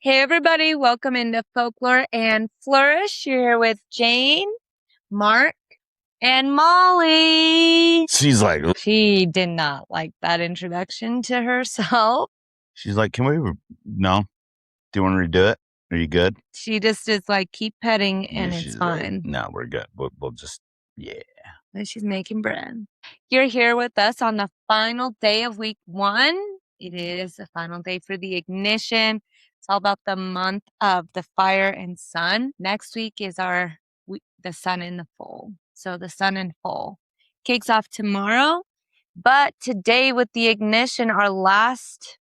Hey everybody, welcome into Folklore and Flourish. You're here with Jane, Mark, and Molly. She did not like that introduction to herself. She's like, can we, no? Do you want to redo it? Are you good? She just is like, keep petting and Yeah, it's she's fine. like, no, we're good. We'll just, yeah. And she's making bread. You're here with us on the final day of week 1. It is the final day for the ignition. It's all about the month of the fire and sun. Next week is the sun in the full. So the sun in full kicks off tomorrow. But today with the ignition, our last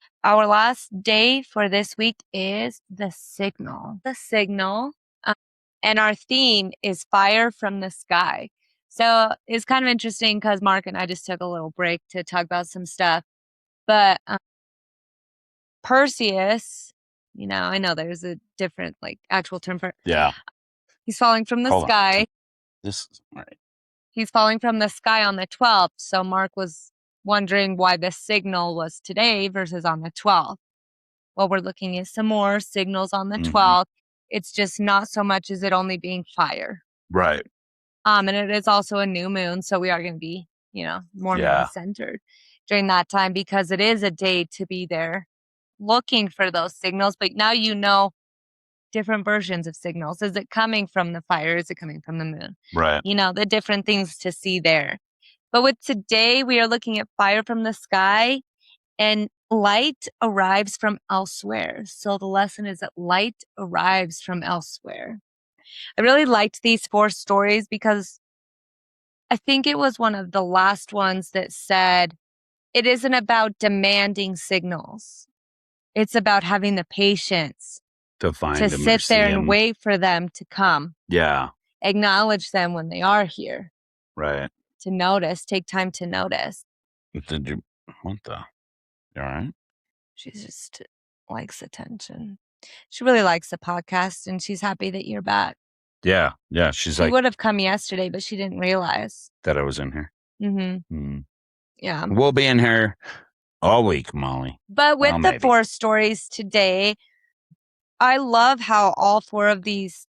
day for this week is the signal. And our theme is fire from the sky. So it's kind of interesting because Mark and I just took a little break to talk about some stuff. But Perseus, I know there's a different actual term for it. Yeah. He's falling from the sky. This is all right. He's falling from the sky on the 12th. So Mark was wondering why the signal was today versus on the 12th. Well, we're looking at some more signals on the 12th. It's just not so much as it only being fire. Right. And it is also a new moon. So we are going to be, more moon-centered during that time because it is a day to be there looking for those signals. But now you know different versions of signals. Is it coming from the fire? Is it coming from the moon? Right. The different things to see there. But with today, we are looking at fire from the sky and light arrives from elsewhere. So the lesson is that light arrives from elsewhere. I really liked these 4 stories because I think it was one of the last ones that said it isn't about demanding signals. It's about having the patience to sit there and wait for them to come. Yeah. Acknowledge them when they are here. Right. To notice, take time to notice. What the? You all right? She just likes attention. She really likes the podcast and she's happy that you're back. Yeah. Yeah. She would have come yesterday, but she didn't realize that I was in here. Mm-hmm. Yeah. We'll be in here all week, Molly. But with the 4 stories today, I love how all 4 of these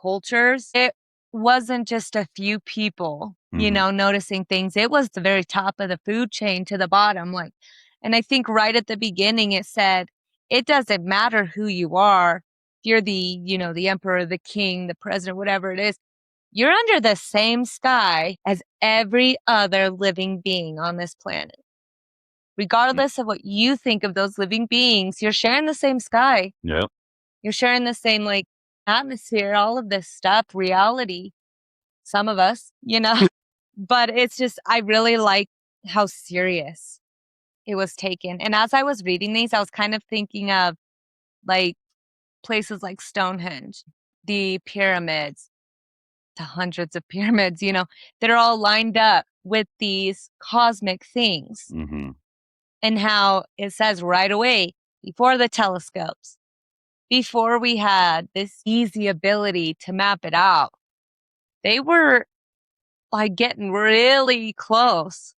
cultures, it wasn't just a few people, noticing things. It was the very top of the food chain to the bottom. And I think right at the beginning it said, it doesn't matter who you are. If you're the emperor, the king, the president, whatever it is, you're under the same sky as every other living being on this planet. Regardless of what you think of those living beings, you're sharing the same sky. Yep. You're sharing the same atmosphere, all of this stuff, reality. Some of us, but it's just, I really like how serious it was taken. And as I was reading these, I was kind of thinking of places like Stonehenge, the pyramids, the hundreds of pyramids, that are all lined up with these cosmic things. Mm-hmm. And how it says right away, before the telescopes, before we had this easy ability to map it out, they were getting really close,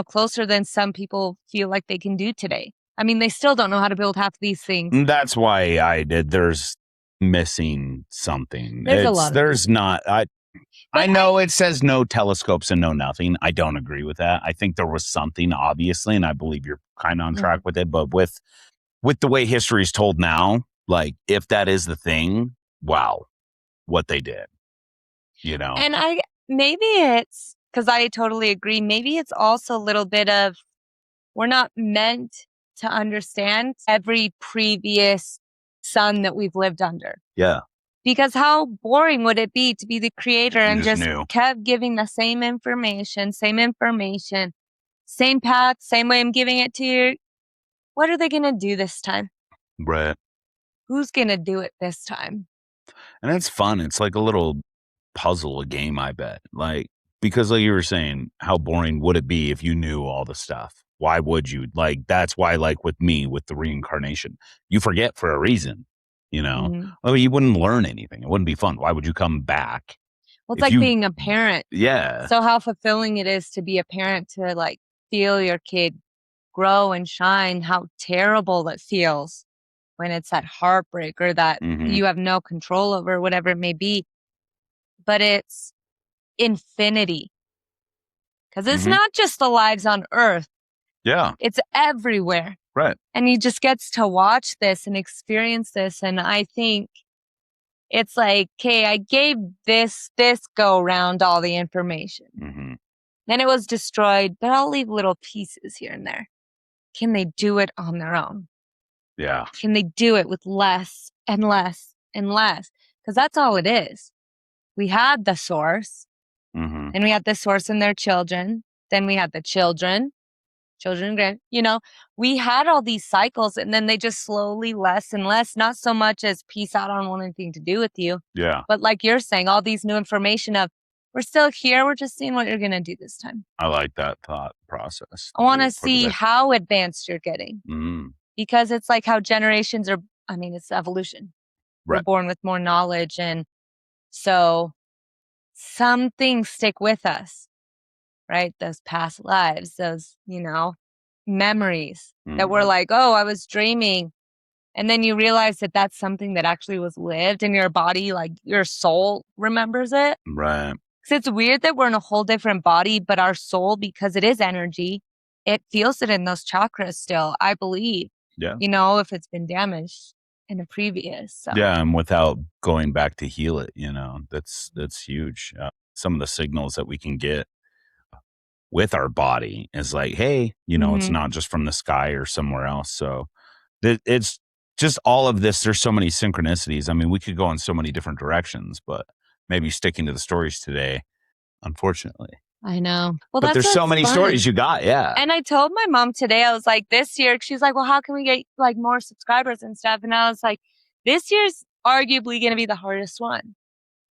closer than some people feel like they can do today. I mean, they still don't know how to build half of these things. That's why I did. There's missing something. There's not. I know it says no telescopes and no nothing. I don't agree with that. I think there was something, obviously, and I believe you're kind of on track with it. But with the way history is told now, if that is the thing, wow, what they did, And maybe it's because I totally agree. Maybe it's also a little bit of we're not meant to understand every previous sun that we've lived under. Yeah. Because how boring would it be to be the creator and just knew. kept giving the same information, same path, same way I'm giving it to you. What are they going to do this time? Right. Who's going to do it this time? And it's fun. It's like a little puzzle, a game, I bet. Because like you were saying, how boring would it be if you knew all the stuff? Why would you? That's why, with me, with the reincarnation, you forget for a reason. Mm-hmm. You wouldn't learn anything. It wouldn't be fun. Why would you come back? Well, it's being a parent. Yeah. So how fulfilling it is to be a parent, to feel your kid grow and shine, how terrible it feels when it's that heartbreak or that you have no control over, whatever it may be. But it's infinity. Because it's not just the lives on Earth. Yeah. It's everywhere. Right. And he just gets to watch this and experience this. And I think it's like, okay, I gave this go around all the information. Then it was destroyed, but I'll leave little pieces here and there. Can they do it on their own? Yeah. Can they do it with less and less and less? Because that's all it is. We had the source, and we had the source and their children. Then we had the children, we had all these cycles, and then they just slowly less and less, not so much as peace out, I don't want anything to do with you. Yeah. But like you're saying, all these new information of, we're still here, we're just seeing what you're going to do this time. I like that thought process. I want to see how advanced you're getting. Because it's like how generations are, it's evolution. We're born with more knowledge. And so some things stick with us, right? Those past lives, those, memories that we're like, oh, I was dreaming. And then you realize that that's something that actually was lived in your body, like your soul remembers it. Right. Because it's weird that we're in a whole different body, but our soul, because it is energy, it feels it in those chakras still, I believe. Yeah. If it's been damaged in a previous. So. Yeah, and without going back to heal it, that's huge. Some of the signals that we can get with our body is like, hey, it's not just from the sky or somewhere else. So it's just all of this. There's so many synchronicities. We could go in so many different directions, but maybe sticking to the stories today, unfortunately. I know. Well, but there's so many stories you got. Yeah. And I told my mom today, I was like, this year, she's like, well, how can we get like more subscribers and stuff? And I was like, this year's arguably going to be the hardest one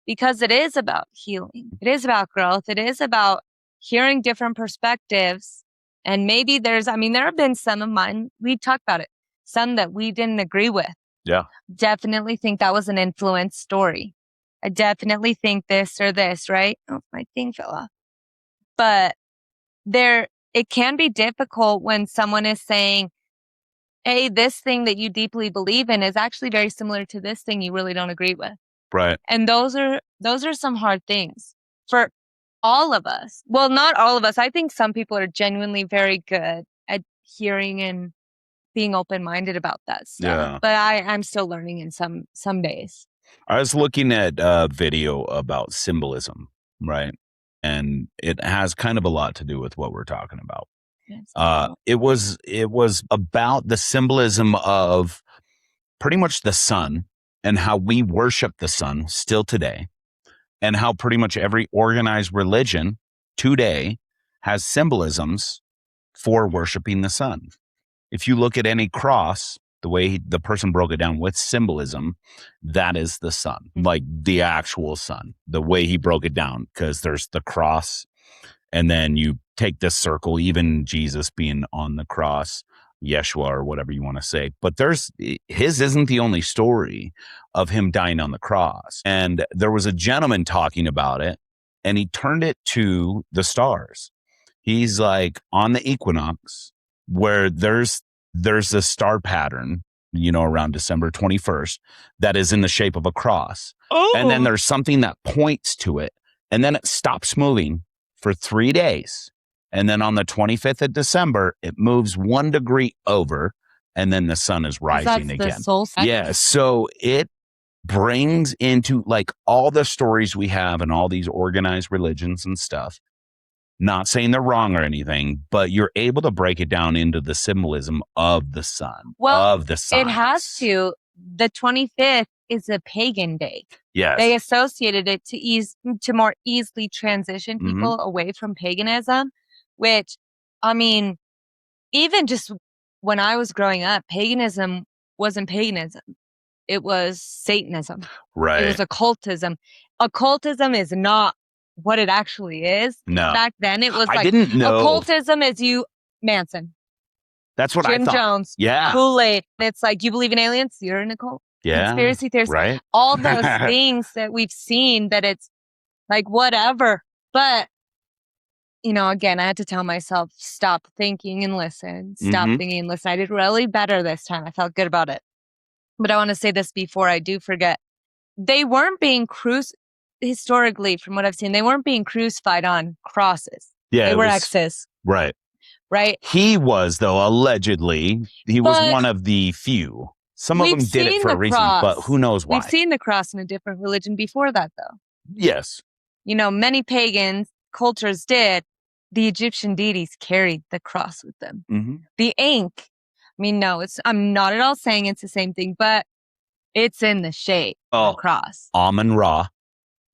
because it is about healing. It is about growth. It is about hearing different perspectives. And maybe there have been some of mine, we talked about it, some that we didn't agree with. Yeah. Definitely think that was an influence story. I definitely think this or this, right? Oh, my thing fell off. But it can be difficult when someone is saying, hey, this thing that you deeply believe in is actually very similar to this thing you really don't agree with. Right. And those are some hard things for all of us. Well, not all of us. I think some people are genuinely very good at hearing and being open-minded about that stuff. Yeah. But I'm still learning in some days. I was looking at a video about symbolism, right? And it has kind of a lot to do with what we're talking about. It was about the symbolism of pretty much the sun and how we worship the sun still today, and how pretty much every organized religion today has symbolisms for worshiping the sun. If you look at any cross, the way the person broke it down with symbolism, that is the sun, like the actual sun, the way he broke it down, because there's the cross, and then you take this circle, even Jesus being on the cross, Yeshua or whatever you want to say. But his isn't the only story of him dying on the cross. And there was a gentleman talking about it, and he turned it to the stars. He's like, on the equinox, where there's a star pattern, around December 21st, that is in the shape of a cross. Oh. And then there's something that points to it, and then it stops moving for 3 days. And then on the 25th of December, it moves 1 degree over, and then the sun is rising again. The solstice? Yeah. So it brings into like all the stories we have and all these organized religions and stuff. Not saying they're wrong or anything, but you're able to break it down into the symbolism of the sun, of the signs. It has to. The 25th is a pagan day. Yes. They associated it to more easily transition people away from paganism, which, even just when I was growing up, paganism wasn't paganism. It was Satanism. Right. It was occultism. Occultism is not what it actually is. No. Back then it was I didn't know. Occultism is Manson. That's what I thought. Jim Jones. Yeah. Kool-Aid. It's like, you believe in aliens? You're in a cult. Yeah. Conspiracy theories. Right. All those things that we've seen that it's like, whatever. But, again, I had to tell myself, stop thinking and listen. Stop thinking and listen. I did really better this time. I felt good about it. But I want to say this before I do forget. They weren't being historically, from what I've seen, they weren't being crucified on crosses. Yeah, they were X's. Right. Right. He was, though, allegedly, he was one of the few. Some of them did it for a reason, but who knows why. We've seen the cross in a different religion before that, though. Yes. Many pagan cultures did. The Egyptian deities carried the cross with them. Mm-hmm. The ink, no, I'm not at all saying it's the same thing, but it's in the shape of the cross. Amen Ra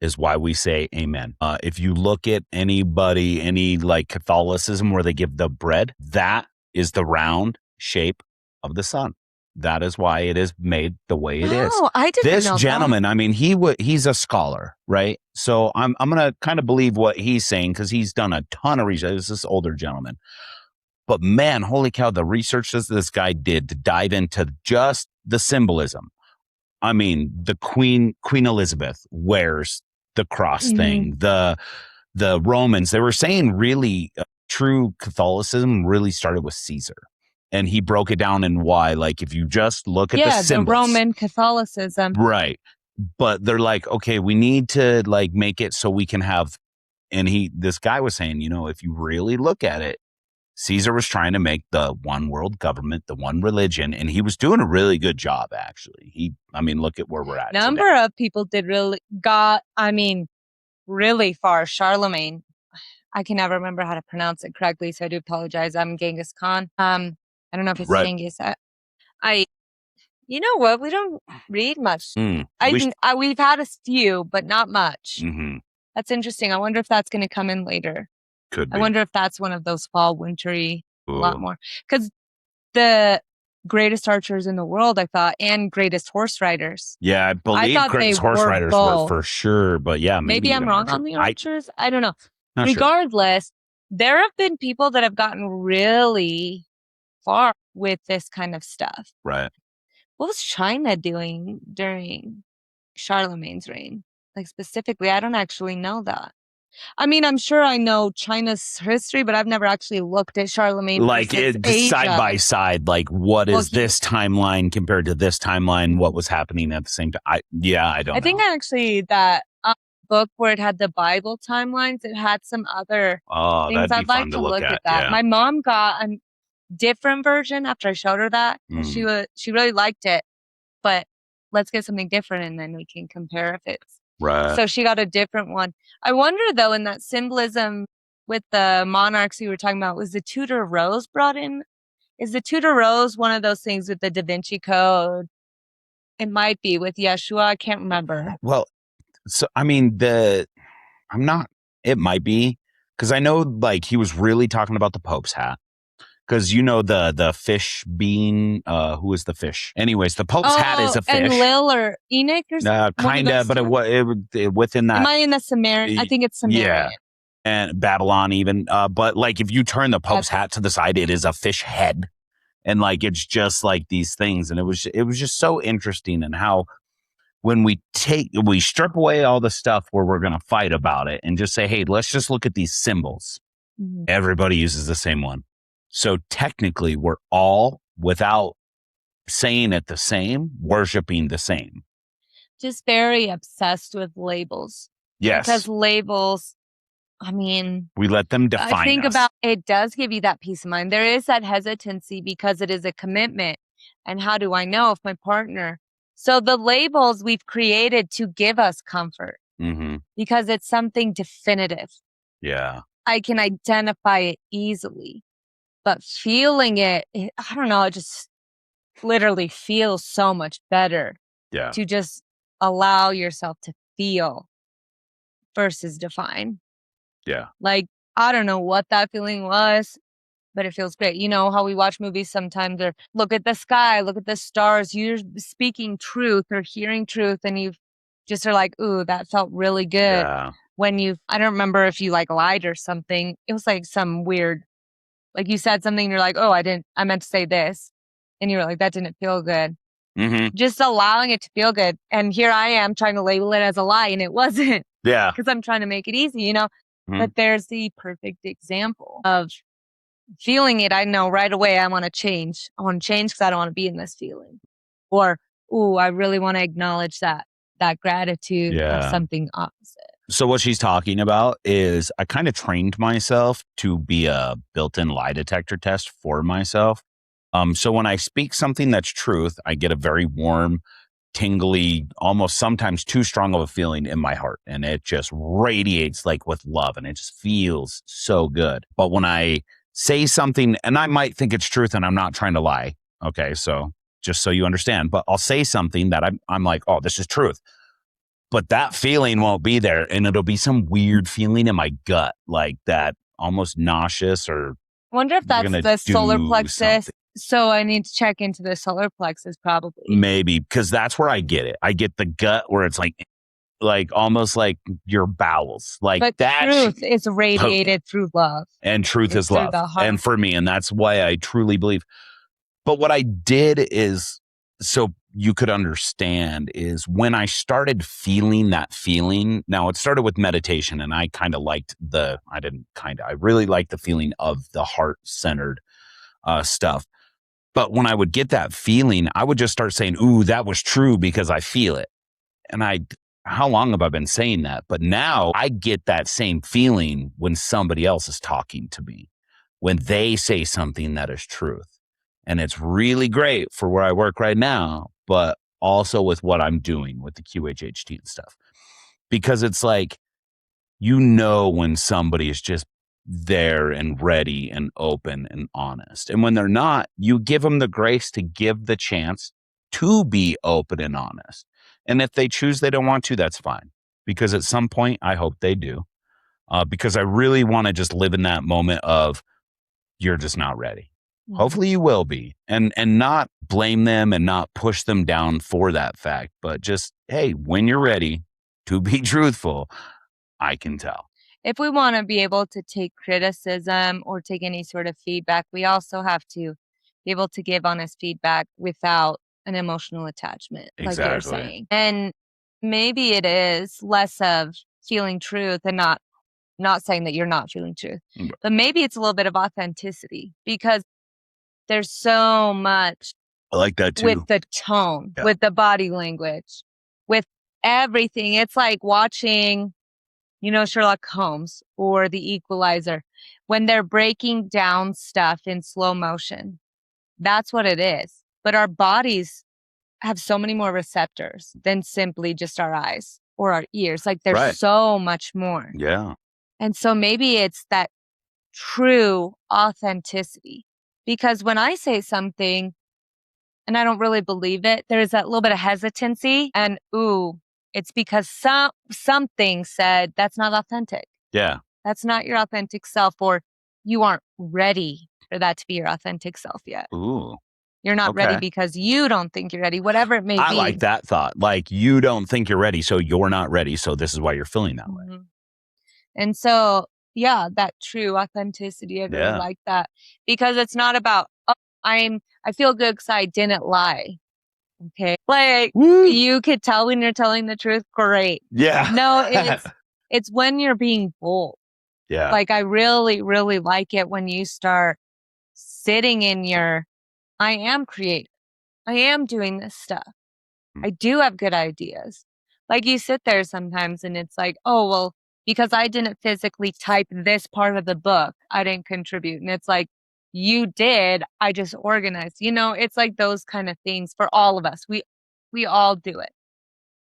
is why we say amen. If you look at any like Catholicism where they give the bread, that is the round shape of the sun. That is why it is made the way it is. Oh, I didn't know this gentleman, that. He's a scholar, right? So I'm going to kind of believe what he's saying because he's done a ton of research. This is this older gentleman. But man, holy cow, the research that this guy did to dive into just the symbolism. The Queen Elizabeth wears the cross thing. The Romans, they were saying really true Catholicism really started with Caesar. And he broke it down in why, like, if you just look at the symbols. The Roman Catholicism. Right. But they're like, okay, we need to like make it so we can have, and this guy was saying, if you really look at it, Caesar was trying to make the one world government, the one religion, and he was doing a really good job, actually. Look at where we're at. Number of people did really far. Charlemagne, I can never remember how to pronounce it correctly, so I do apologize. I'm Genghis Khan. I don't know if it's Genghis. You know what? We don't read much. We've had a few, but not much. Mm-hmm. That's interesting. I wonder if that's going to come in later. Could be. I wonder if that's one of those fall, wintry, a lot more. Because the greatest archers in the world, I thought, and greatest horse riders. Yeah, I believe greatest horse riders were for sure, but yeah, maybe I'm wrong on the archers. I don't know. Not Regardless, there have been people that have gotten really far with this kind of stuff. Right. What was China doing during Charlemagne's reign? Like specifically, I don't actually know that. I'm sure I know China's history, but I've never actually looked at Charlemagne like Asia. Side by side. Like, what is this timeline compared to this timeline? What was happening at the same time? I don't know. I think actually that book where it had the Bible timelines, it had some other things. I'd like to look at that. Yeah. My mom got a different version after I showed her that. She really liked it, but let's get something different and then we can compare if it's right. So she got a different one. I wonder though, in that symbolism with the monarchs you were talking about, was the Tudor rose brought in? Is the Tudor rose one of those things with the Da Vinci Code? It might be with Yeshua. I can't remember. Well, so it might be, because I know like he was really talking about the Pope's hat. Because the fish being, who is the fish? Anyways, the Pope's hat is a fish. And Lil or Enoch or something? Kind of, but it within that. Am I in the Sumerian? I think it's Sumerian. Yeah. And Babylon even. But like if you turn the Pope's hat to the side, it is a fish head. And like it's just like these things. And it was just so interesting and how when we strip away all the stuff where we're going to fight about it and just say, hey, let's just look at these symbols. Mm-hmm. Everybody uses the same one. So technically, we're all, without saying it the same, worshiping the same. Just very obsessed with labels. Yes. Because labels, we let them define us. I think about it does give you that peace of mind. There is that hesitancy because it is a commitment. And how do I know if my partner? So the labels we've created to give us comfort. Mm-hmm. Because it's something definitive. Yeah. I can identify it easily. But feeling it, I don't know, it just literally feels so much better. Yeah. To just allow yourself to feel versus define. Yeah. Like, I don't know what that feeling was, but it feels great. You know how we watch movies sometimes or look at the sky, look at the stars, you're speaking truth or hearing truth and you just are like, ooh, that felt really good. Yeah. When I don't remember if you like lied or something. It was like some weird, like you said something and you're like, oh, I meant to say this. And you were like, that didn't feel good. Mm-hmm. Just allowing it to feel good. And here I am trying to label it as a lie and it wasn't. Yeah. Because I'm trying to make it easy, Mm-hmm. But there's the perfect example of feeling it. I know right away I want to change. I want to change because I don't want to be in this feeling. Or ooh, I really want to acknowledge that gratitude of something opposite. So what she's talking about is I kind of trained myself to be a built-in lie detector test for myself. So when I speak something that's truth, I get a very warm, tingly, almost sometimes too strong of a feeling in my heart. And it just radiates like with love and it just feels so good. But when I say something, and I might think it's truth and I'm not trying to lie. Okay. So just so you understand, but I'll say something that I'm like, oh, this is truth. But that feeling won't be there. And it'll be some weird feeling in my gut, like that almost nauseous or I wonder if that's the solar plexus. Something. So I need to check into the solar plexus probably. Maybe because that's where I get it. I get the gut where it's like almost like your bowels. Like but that truth is radiated through love. And truth is love. And for me, and that's why I truly believe. But what I did is, so you could understand, is when I started feeling that feeling. Now it started with meditation and I kind of liked I really liked the feeling of the heart centered stuff. But when I would get that feeling, I would just start saying, ooh, that was true because I feel it. And how long have I been saying that? But now I get that same feeling when somebody else is talking to me, when they say something that is truth. And it's really great for where I work right now, but also with what I'm doing with the QHHT and stuff. Because it's like, when somebody is just there and ready and open and honest. And when they're not, you give them the grace to give the chance to be open and honest. And if they choose they don't want to, that's fine. Because at some point, I hope they do. Because I really want to just live in that moment of you're just not ready. Mm-hmm. Hopefully you will be. And not blame them and not push them down for that fact. But just, hey, when you're ready to be truthful, I can tell. If we want to be able to take criticism or take any sort of feedback, we also have to be able to give honest feedback without an emotional attachment, like you're saying. And maybe it is less of feeling truth and not saying that you're not feeling truth, but maybe it's a little bit of authenticity because there's so much. I like that too. With the tone, with the body language, with everything. It's like watching, Sherlock Holmes or The Equalizer, when they're breaking down stuff in slow motion. That's what it is. But our bodies have so many more receptors than simply just our eyes or our ears. Like there's so much more. Yeah. And so maybe it's that true authenticity. Because when I say something and I don't really believe it, there's that little bit of hesitancy and it's because something said that's not authentic. Yeah. That's not your authentic self, or you aren't ready for that to be your authentic self yet. Ooh. You're not ready because you don't think you're ready, whatever it may be. I like that thought. Like you don't think you're ready, so you're not ready. So this is why you're feeling that way. And so, that true authenticity, I really like that because it's not about, I feel good because I didn't lie. Okay. Like you could tell when you're telling the truth. Great. Yeah. No, it's when you're being bold. Yeah. Like I really, really like it when you start sitting in I am creative. I am doing this stuff. I do have good ideas. Like you sit there sometimes and it's like, oh, well, because I didn't physically type this part of the book, I didn't contribute. And it's like, you did. I just organized. It's like those kind of things for all of us. We all do it.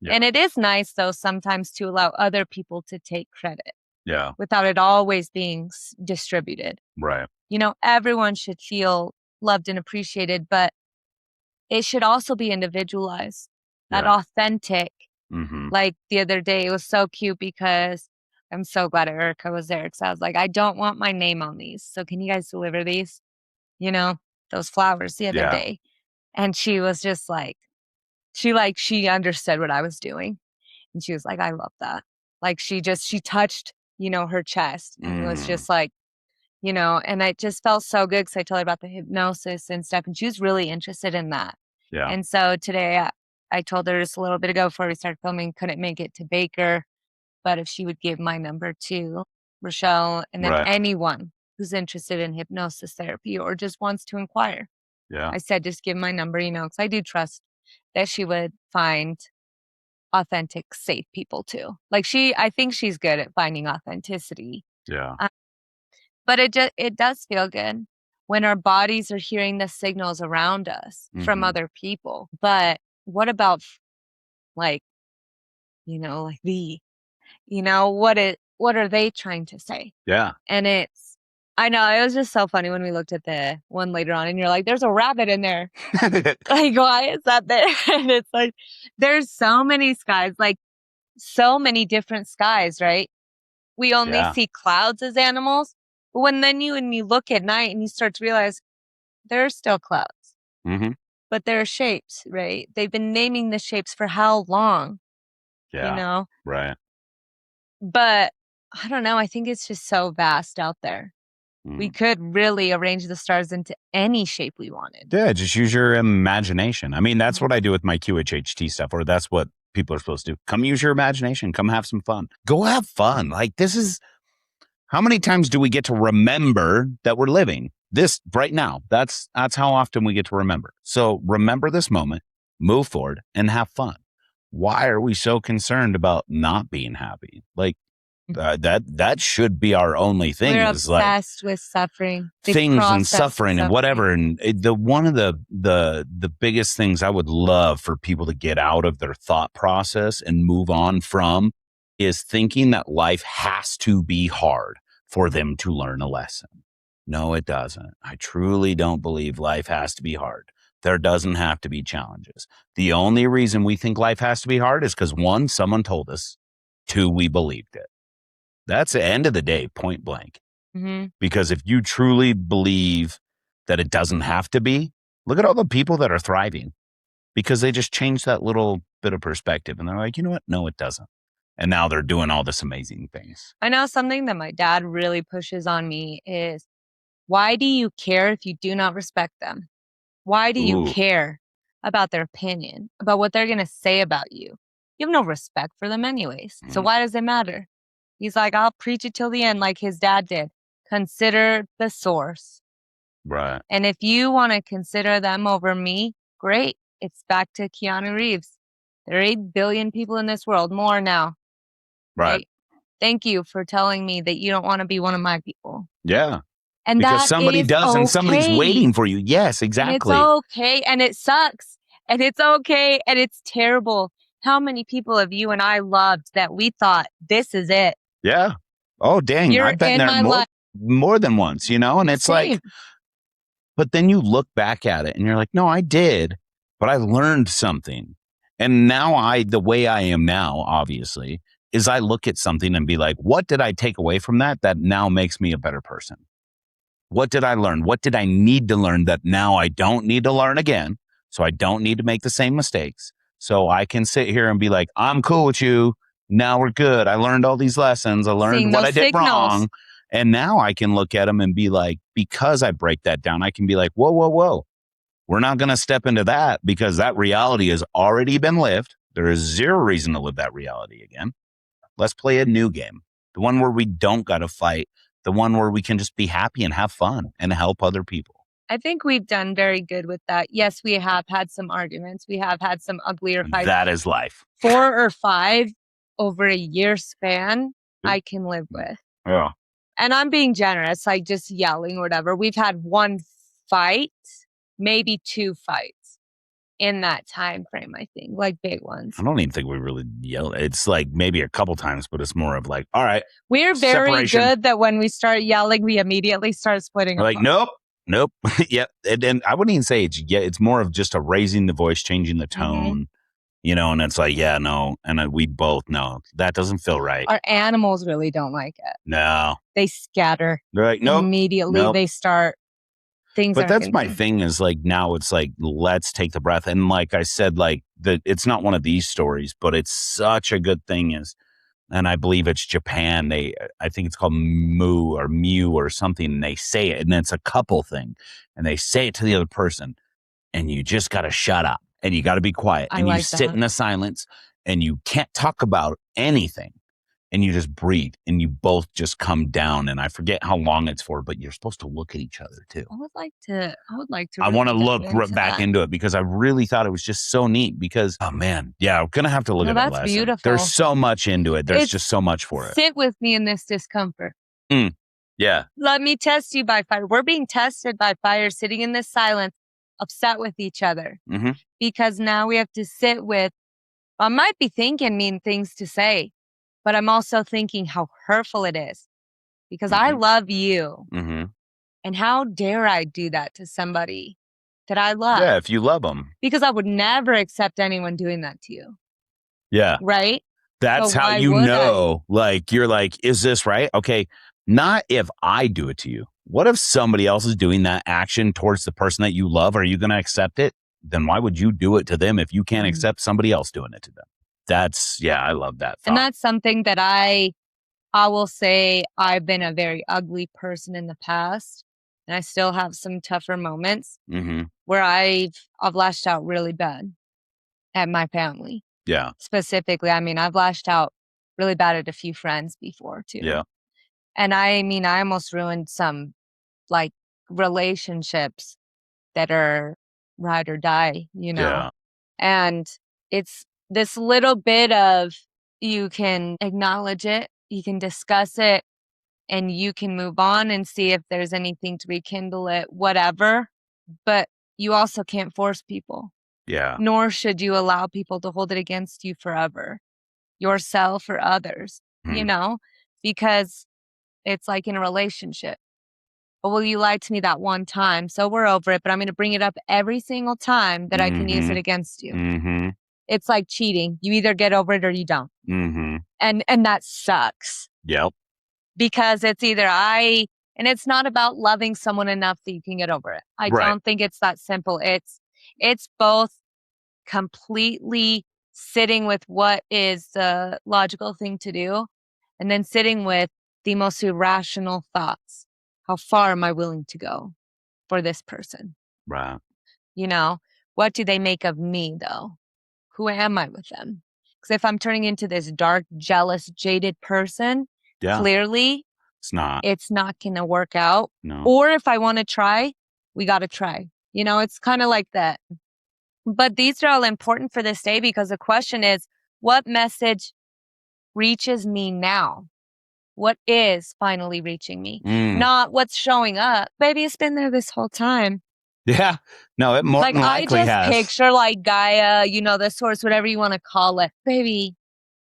Yeah. And it is nice, though, sometimes to allow other people to take credit. Yeah. Without it always being distributed. Right. Everyone should feel loved and appreciated, but it should also be individualized. That authentic. Mm-hmm. Like the other day, it was so cute because I'm so glad Erica was there because I was like, I don't want my name on these. So can you guys deliver these? Those flowers the other day. And she was just like, she understood what I was doing. And she was like, I love that. Like she touched, her chest and it was just like, and I just felt so good because I told her about the hypnosis and stuff. And she was really interested in that. Yeah. And so today I told her just a little bit ago before we started filming, couldn't make it to Baker, but if she would give my number to Rochelle and then anyone who's interested in hypnosis therapy or just wants to inquire. Yeah. I said, just give my number, because I do trust that she would find authentic, safe people too. Like I think she's good at finding authenticity. Yeah. But it does feel good when our bodies are hearing the signals around us from other people. But what about like, like what are they trying to say? Yeah. And I know it was just so funny when we looked at the one later on and you're like, there's a rabbit in there. Like, why is that there? And it's like, there's so many skies, like so many different skies, right? We only see clouds as animals. But when you look at night and you start to realize there are still clouds, but there are shapes, right? They've been naming the shapes for how long? Yeah. Right. But I don't know. I think it's just so vast out there. We could really arrange the stars into any shape we wanted. Yeah, just use your imagination. I mean, that's what I do with my QHHT stuff, or that's what people are supposed to do. Come use your imagination. Come have some fun. Go have fun. Like, how many times do we get to remember that we're living this right now? That's how often we get to remember. So remember this moment, move forward, and have fun. Why are we so concerned about not being happy? Like, that should be our only thing. We're is like obsessed with suffering, things and suffering and whatever. And one of the biggest things I would love for people to get out of their thought process and move on from is thinking that life has to be hard for them to learn a lesson. No, it doesn't. I truly don't believe life has to be hard. There doesn't have to be challenges. The only reason we think life has to be hard is because, one, someone told us, two, we believed it. That's the end of the day, point blank. Because if you truly believe that it doesn't have to be, look at all the people that are thriving because they just changed that little bit of perspective and they're like, you know what? No, it doesn't. And now they're doing all this amazing things. I know something that my dad really pushes on me is, why do you care if you do not respect them? Why do you care about their opinion, about what they're going to say about you? You have no respect for them anyways. So why does it matter? He's like, I'll preach it till the end like his dad did. Consider the source. Right. And if you want to consider them over me, great. It's back to Keanu Reeves. There are 8 billion people in this world, more now. Right. Thank you for telling me that you don't want to be one of my people. Yeah. And because somebody does okay. and somebody's waiting for you. Yes, exactly. And it's okay. And it sucks. And it's okay. And it's terrible. How many people have you and I loved that we thought this is it? Yeah. Oh, dang. I've been there more than once, and it's like, but then you look back at it and you're like, no, I did, but I learned something. And now the way I am now, obviously, is I look at something and be like, what did I take away from that now makes me a better person? What did I learn? What did I need to learn that now I don't need to learn again? So I don't need to make the same mistakes. So I can sit here and be like, I'm cool with you. Now we're good. I learned all these lessons. I learned what I did wrong. And now I can look at them and be like, because I break that down, I can be like, whoa, whoa, whoa. We're not going to step into that because that reality has already been lived. There is zero reason to live that reality again. Let's play a new game. The one where we don't got to fight. The one where we can just be happy and have fun and help other people. I think we've done very good with that. Yes, we have had some arguments. We have had some uglier fights. That is life. 4 or 5 over a year span, I can live with. Yeah. And I'm being generous, like just yelling or whatever. We've had 1 fight, maybe 2 fights in that time frame, I think, like big ones. I don't even think we really yell. It's like maybe a couple times, but it's more of like, all right. We're very good that when we start yelling, we immediately start splitting. We're like, nope. Yep. And I wouldn't even say it's more of just a raising the voice, changing the tone, and it's like, yeah, no. And we both know that doesn't feel right. Our animals really don't like it. No. They scatter. They're like, nope. Immediately they start. But that's my thing is like, now it's like, let's take the breath. And like I said, like it's not one of these stories, but it's such a good thing and I believe it's Japan. I think it's called Mew or something. And they say it and it's a couple thing and they say it to the other person and you just got to shut up and you got to be quiet and you sit in the silence and you can't talk about anything. and you just breathe and you both just come down. And I forget how long it's for, but you're supposed to look at each other too. I would like to. I Really want to look back that. into it because I really thought it was just so neat. Because I'm gonna have to look at that that's lesson. Beautiful. There's so much into it. There's just so much for it. Sit with me in this discomfort. Yeah. Let me test you by fire. We're being tested by fire, sitting in this silence, upset with each other. Because now we have to sit with, I might be thinking mean things to say, but I'm also thinking how hurtful it is because I love you. And how dare I do that to somebody that I love? Yeah, if you love them. Because I would never accept anyone doing that to you. Yeah. Right? That's So how why you would know, like, you're like, is this right? Okay. Not if I do it to you. What if somebody else is doing that action towards the person that you love? Are you going to accept it? Then why would you do it to them if you can't accept somebody else doing it to them? I love that thought. And that's something that I will say I've been a very ugly person in the past, and I still have some tougher moments where I've lashed out really bad at my family. Yeah. Specifically, I mean, I've lashed out really bad at a few friends before too. Yeah. And I mean, I almost ruined some like relationships that are ride or die, you know? Yeah. And it's this little bit of, you can acknowledge it, you can discuss it, and you can move on and see if there's anything to rekindle it, whatever. But you also can't force people. Yeah. Nor should you allow people to hold it against you forever, yourself or others, you know, because it's like in a relationship. Oh, well, you lied to me that one time, so we're over it, but I'm going to bring it up every single time that I can use it against you. It's like cheating. You either get over it or you don't. And that sucks. Yep. Because it's either and it's not about loving someone enough that you can get over it. I don't think it's that simple. It's both completely sitting with what is the logical thing to do, and then sitting with the most irrational thoughts. How far am I willing to go for this person? Right. You know, what do they make of me though? Who am I with them? Because if I'm turning into this dark, jealous, jaded person, clearly it's not going to work out. No. Or if I want to try, we got to try. You know, it's kind of like that. But these are all important for this day because the question is, what message reaches me now? What is finally reaching me? Not what's showing up. Baby, it's been there this whole time. Yeah. No, it more than likely has. I just picture like Gaia, you know, the source, whatever you want to call it. Baby,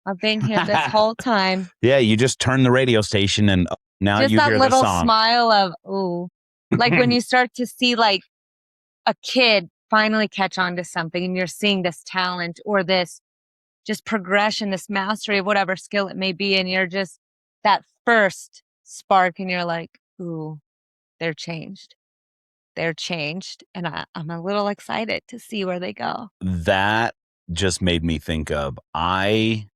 I've been here this whole time. Yeah, you just turn the radio station and now just you hear the song. Just that little smile of, ooh. Like when you start to see like a kid finally catch on to something and you're seeing this talent or this just progression, this mastery of whatever skill it may be. And you're just that first spark and you're like, ooh, they're changed. They're changed. And I'm a little excited to see where they go. That just made me think of, I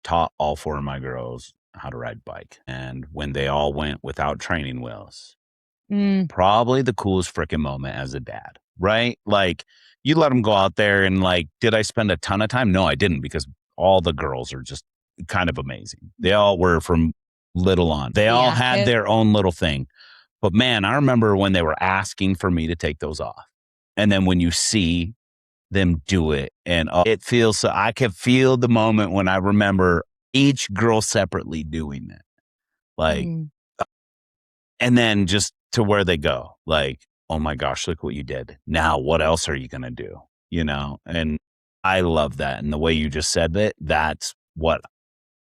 taught all 4 of my girls how to ride bike. And when they all went without training wheels, probably the coolest freaking moment as a dad, right? Like, you let them go out there and like, did I spend a ton of time? No, I didn't, because all the girls are just kind of amazing. They all were from little on. They all had their own little thing. But man, I remember when they were asking for me to take those off. And then when you see them do it, and it feels so, I can feel the moment when I remember each girl separately doing it. Like, and then just to where they go, like, oh my gosh, look what you did. Now, what else are you going to do? You know? And I love that. And the way you just said it, that's what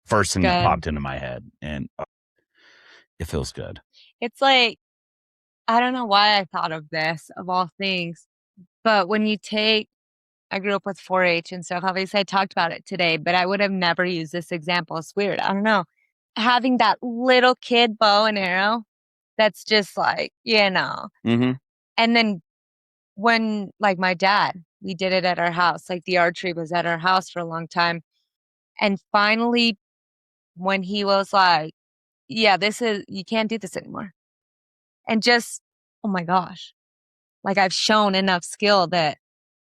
first thing that popped into my head. And it feels good. It's like, I don't know why I thought of this, of all things, but when you take, I grew up with 4-H and stuff. Obviously, I talked about it today, but I would have never used this example. It's weird. I don't know. Having that little kid bow and arrow, that's just like, you know. And then when, like my dad, we did it at our house. Like the archery was at our house for a long time. And finally, when he was like, yeah, you can't do this anymore. And just, oh my gosh, like I've shown enough skill that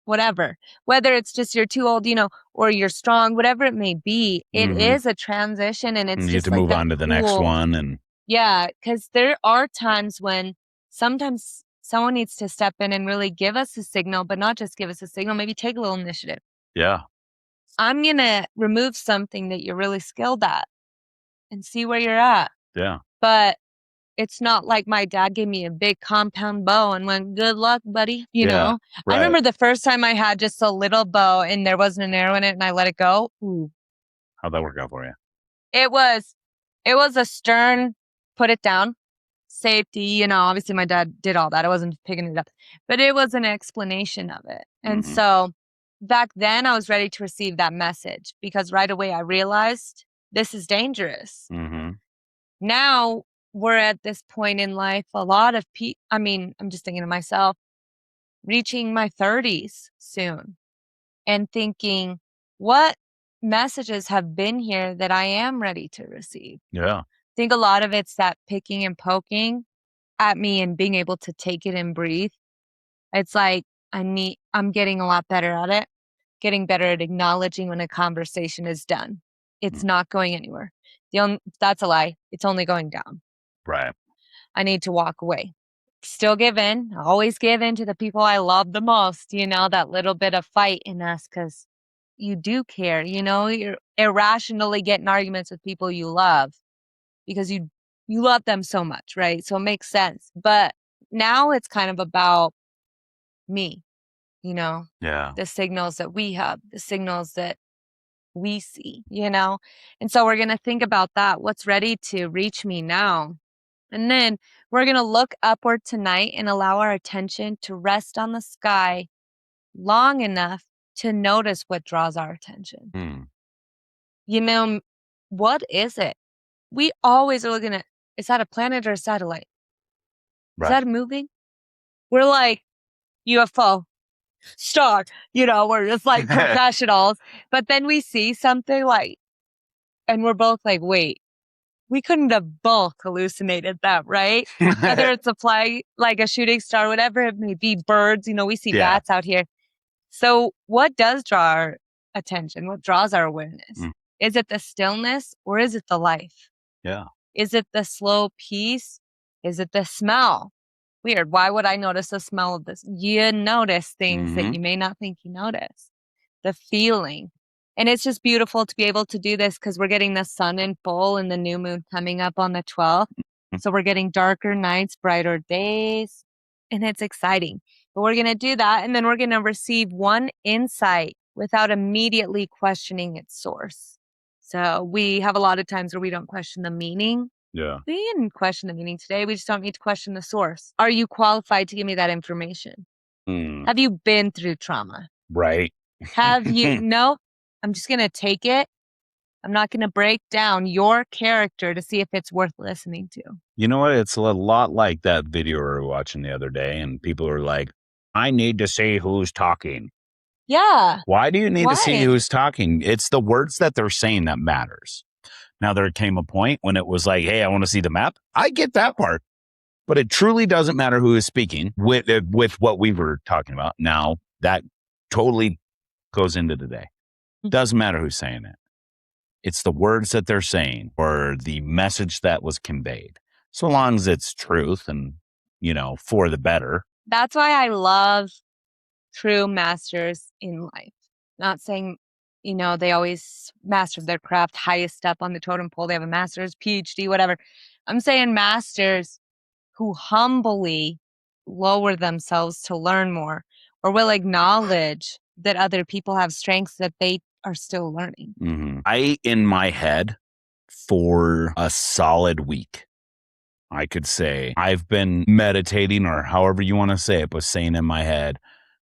whatever, whether it's just you're too old, or you're strong, whatever it may be, it is a transition, and it's And you have just to like move that on to the next cool. one. And Yeah, because there are times when sometimes someone needs to step in and really give us a signal, but not just give us a signal, maybe take a little initiative. yeah, I'm going to remove something that you're really skilled at and see where you're at. yeah. But it's not like my dad gave me a big compound bow and went, good luck, buddy. Yeah, I right. remember the first time I had just a little bow and there wasn't an arrow in it and I let it go. Ooh. How'd that work out for you? It was a stern, put it down, safety, obviously my dad did all that. I wasn't picking it up, but it was an explanation of it. And so back then I was ready to receive that message because right away I realized this is dangerous. Now we're at this point in life, a lot of people, I'm just thinking to myself, reaching my 30s soon and thinking, what messages have been here that I am ready to receive? Yeah. I think a lot of it's that picking and poking at me and being able to take it and breathe. It's like I'm getting a lot better at it, getting better at acknowledging when a conversation is done. It's not going anywhere. That's a lie. It's only going down. Right. I need to walk away. Still give in, always give in to the people I love the most, that little bit of fight in us because you do care, you're irrationally getting arguments with people you love because you love them so much, right? So it makes sense. But now it's kind of about me, Yeah. the signals that we have, the signals that we see, And so we're going to think about that. What's ready to reach me now? And then we're going to look upward tonight and allow our attention to rest on the sky long enough to notice what draws our attention. What is it? We always are looking at, is that a planet or a satellite? Is that moving? We're like UFO, star, we're just like professionals. But then we see something and we're both like, wait, we couldn't have both hallucinated that, right? Whether it's a flag, like a shooting star, whatever it may be, birds, we see bats out here. So what does draw our attention? What draws our awareness? Is it the stillness or is it the life? Yeah. Is it the slow peace? Is it the smell? Weird. Why would I notice the smell of this? You notice things that you may not think you notice. The feeling. And it's just beautiful to be able to do this because we're getting the sun in full and the new moon coming up on the 12th. So we're getting darker nights, brighter days, and it's exciting. But we're going to do that, and then we're going to receive one insight without immediately questioning its source. So we have a lot of times where we don't question the meaning. Yeah. We didn't question the meaning today. We just don't need to question the source. Are you qualified to give me that information? Have you been through trauma? Right. Have you? No, I'm just going to take it. I'm not going to break down your character to see if it's worth listening to. You know what? It's a lot like that video we were watching the other day, and people are like, I need to see who's talking. Yeah. Why do you need to see who's talking? It's the words that they're saying that matters. Now, there came a point when it was like, hey, I want to see the map. I get that part. But it truly doesn't matter who is speaking with what we were talking about. Now, that totally goes into today. Doesn't matter who's saying it. It's the words that they're saying or the message that was conveyed. So long as it's truth and, for the better. That's why I love true masters in life. Not saying, they always mastered their craft highest up on the totem pole. They have a master's, PhD, whatever. I'm saying masters who humbly lower themselves to learn more or will acknowledge that other people have strengths that they are still learning. In my head, for a solid week, I could say I've been meditating, or however you want to say it, but saying in my head,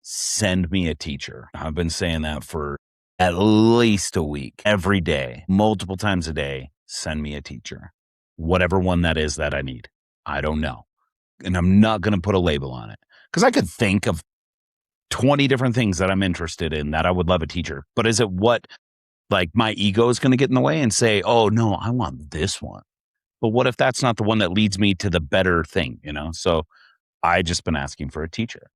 send me a teacher. I've been saying that for at least a week, every day, multiple times a day. Send me a teacher, whatever one that is that I need. I don't know. And I'm not going to put a label on it because I could think of 20 different things that I'm interested in that I would love a teacher. But is it what, like, my ego is going to get in the way and say, oh, no, I want this one. But what if that's not the one that leads me to the better thing, So I just been asking for a teacher.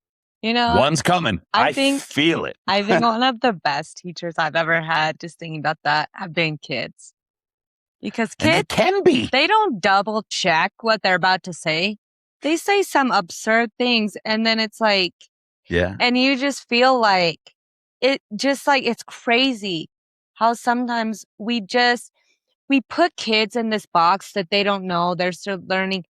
You know, one's coming. I feel it. I think one of the best teachers I've ever had, just thinking about that, have been kids. Because kids, and they can be. They don't double check what they're about to say. They say some absurd things, and then it's like, yeah. And you just feel like it's crazy how sometimes we put kids in this box that they don't know, they're still learning.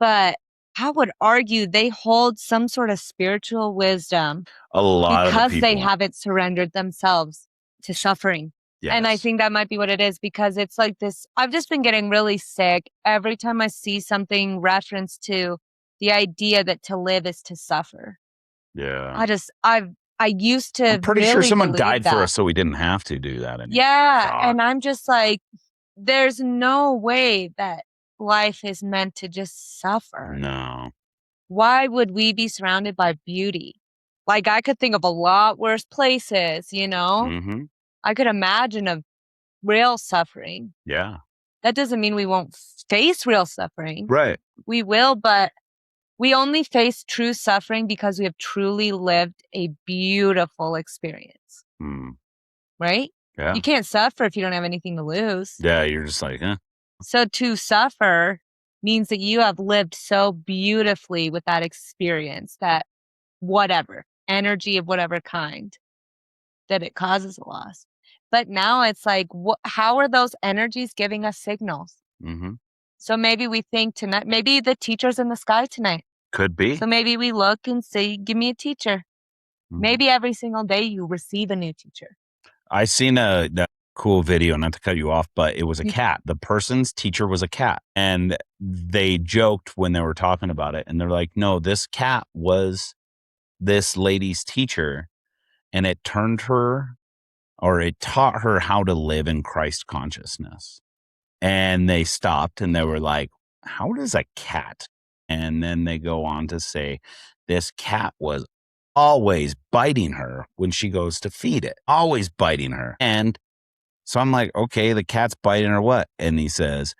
But I would argue they hold some sort of spiritual wisdom a lot because of the people. they haven't surrendered themselves to suffering. Yes. And I think that might be what it is, because it's like this. I've just been getting really sick every time I see something referenced to the idea that to live is to suffer. Yeah. I used to. I'm pretty really sure someone believe died that. for us so we didn't have to do that anymore. Yeah. God. And I'm just like, there's no way that life is meant to just suffer. No. Why would we be surrounded by beauty? Like, I could think of a lot worse places, you know? Mm-hmm. I could imagine of real suffering. Yeah. That doesn't mean we won't face real suffering. Right. We will, but we only face true suffering because we have truly lived a beautiful experience. Right? Yeah. You can't suffer if you don't have anything to lose. Yeah, you're just like, So to suffer means that you have lived so beautifully with that experience, that whatever, energy of whatever kind, that it causes a loss. But now it's like, how are those energies giving us signals? Mm-hmm. So maybe we think tonight, maybe the teacher's in the sky tonight. Could be. So maybe we look and say, give me a teacher. Mm-hmm. Maybe every single day you receive a new teacher. I seen a cool video, not to cut you off, but it was a cat. The person's teacher was a cat. And they joked when they were talking about it. And they're like, no, this cat was this lady's teacher. And it turned her, or it taught her how to live in Christ consciousness. And they stopped and they were like, how does a cat? And then they go on to say, this cat was always biting her when she goes to feed it, always biting her. And so I'm like, okay, the cat's biting her what? And he says,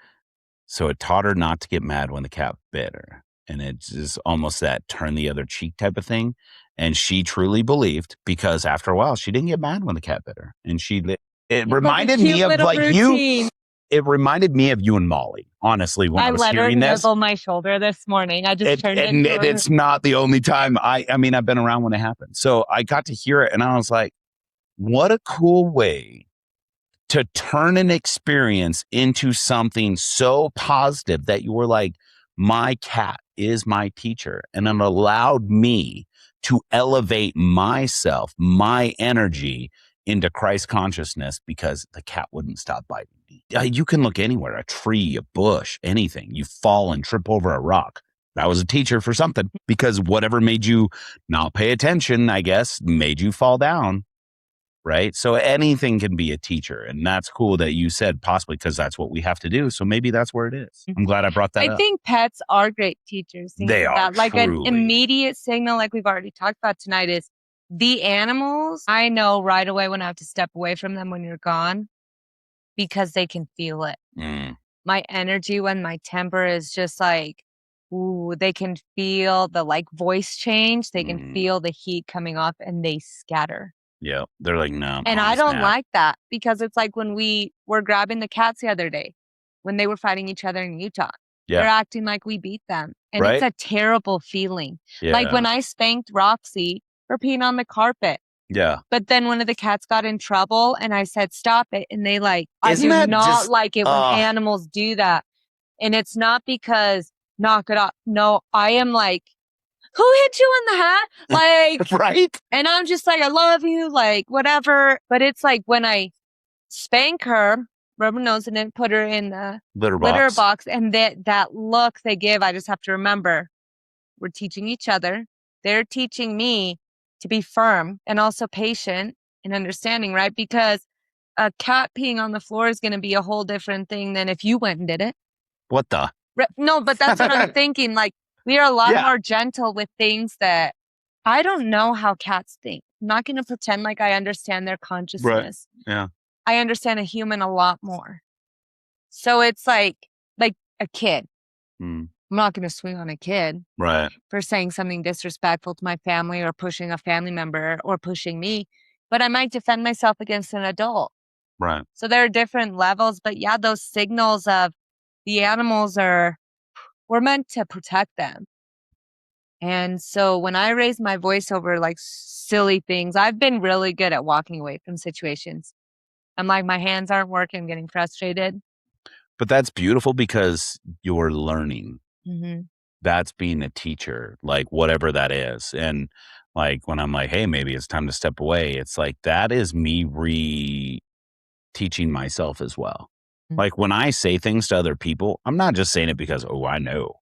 so it taught her not to get mad when the cat bit her. And it's just almost that turn the other cheek type of thing. And she truly believed, because after a while, she didn't get mad when the cat bit her. And it reminded me of like routine. It reminded me of you and Molly, honestly, when I was hearing this. I let her nibble my shoulder this morning. I just turned it into her. It's not the only time. I mean, I've been around when it happened. So I got to hear it and I was like, what a cool way to turn an experience into something so positive that you were like, my cat is my teacher. And it allowed me to elevate myself, my energy into Christ consciousness, because the cat wouldn't stop biting me. You can look anywhere, a tree, a bush, anything. You fall and trip over a rock. That was a teacher for something, because whatever made you not pay attention, I guess, made you fall down. Right. So anything can be a teacher. And that's cool that you said possibly because that's what we have to do. So maybe that's where it is. I'm glad I brought that up. I think pets are great teachers. They are. Like truly. An immediate signal, like we've already talked about tonight, is the animals. I know right away when I have to step away from them when you're gone, because they can feel it. My energy, when my temper is just like, ooh, they can feel the like voice change. They can feel the heat coming off and they scatter. Yeah, they're like, no. And I don't like that, because it's like when we were grabbing the cats the other day, when they were fighting each other in Utah. Yeah. They're acting like we beat them. And it's a terrible feeling. Yeah. Like when I spanked Roxy for peeing on the carpet. Yeah. But then one of the cats got in trouble and I said, stop it. And they like, I do not like it when animals do that. And it's not because knock it off. No, I am like, who hit you in the head? Like, right. And I'm just like, I love you, like, whatever. But it's like when I spank her, rub her nose in it, put her in the litter box. And that look they give, I just have to remember, we're teaching each other. They're teaching me to be firm and also patient and understanding, right? Because a cat peeing on the floor is going to be a whole different thing than if you went and did it. What the? No, but that's what I'm thinking. Like, we are a lot more gentle with things that I don't know how cats think. I'm not going to pretend like I understand their consciousness. Right. Yeah. I understand a human a lot more. So it's like a kid. I'm not going to swing on a kid Right. for saying something disrespectful to my family or pushing a family member or pushing me, but I might defend myself against an adult. Right. So there are different levels, but yeah, those signals of the animals we're meant to protect them. And so when I raise my voice over like silly things, I've been really good at walking away from situations. I'm like, my hands aren't working, I'm getting frustrated. But that's beautiful because you're learning. Mm-hmm. That's being a teacher, like whatever that is. And like when I'm like, hey, maybe it's time to step away, it's like that is me teaching myself as well. Mm. Like when I say things to other people, I'm not just saying it because, oh, I know.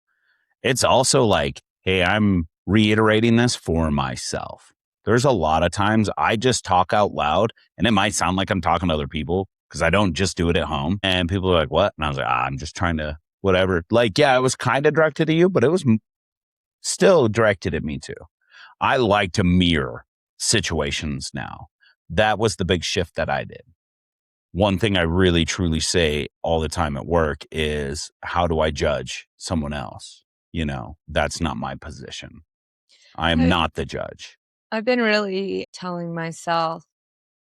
It's also like, hey, I'm reiterating this for myself. There's a lot of times I just talk out loud and it might sound like I'm talking to other people because I don't just do it at home. And people are like, what? And I was like, I'm just trying to whatever. Like, yeah, it was kind of directed at you, but it was still directed at me too. I like to mirror situations now. That was the big shift that I did. One thing I really truly say all the time at work is, how do I judge someone else? You know, that's not my position. I am not the judge. I've been really telling myself,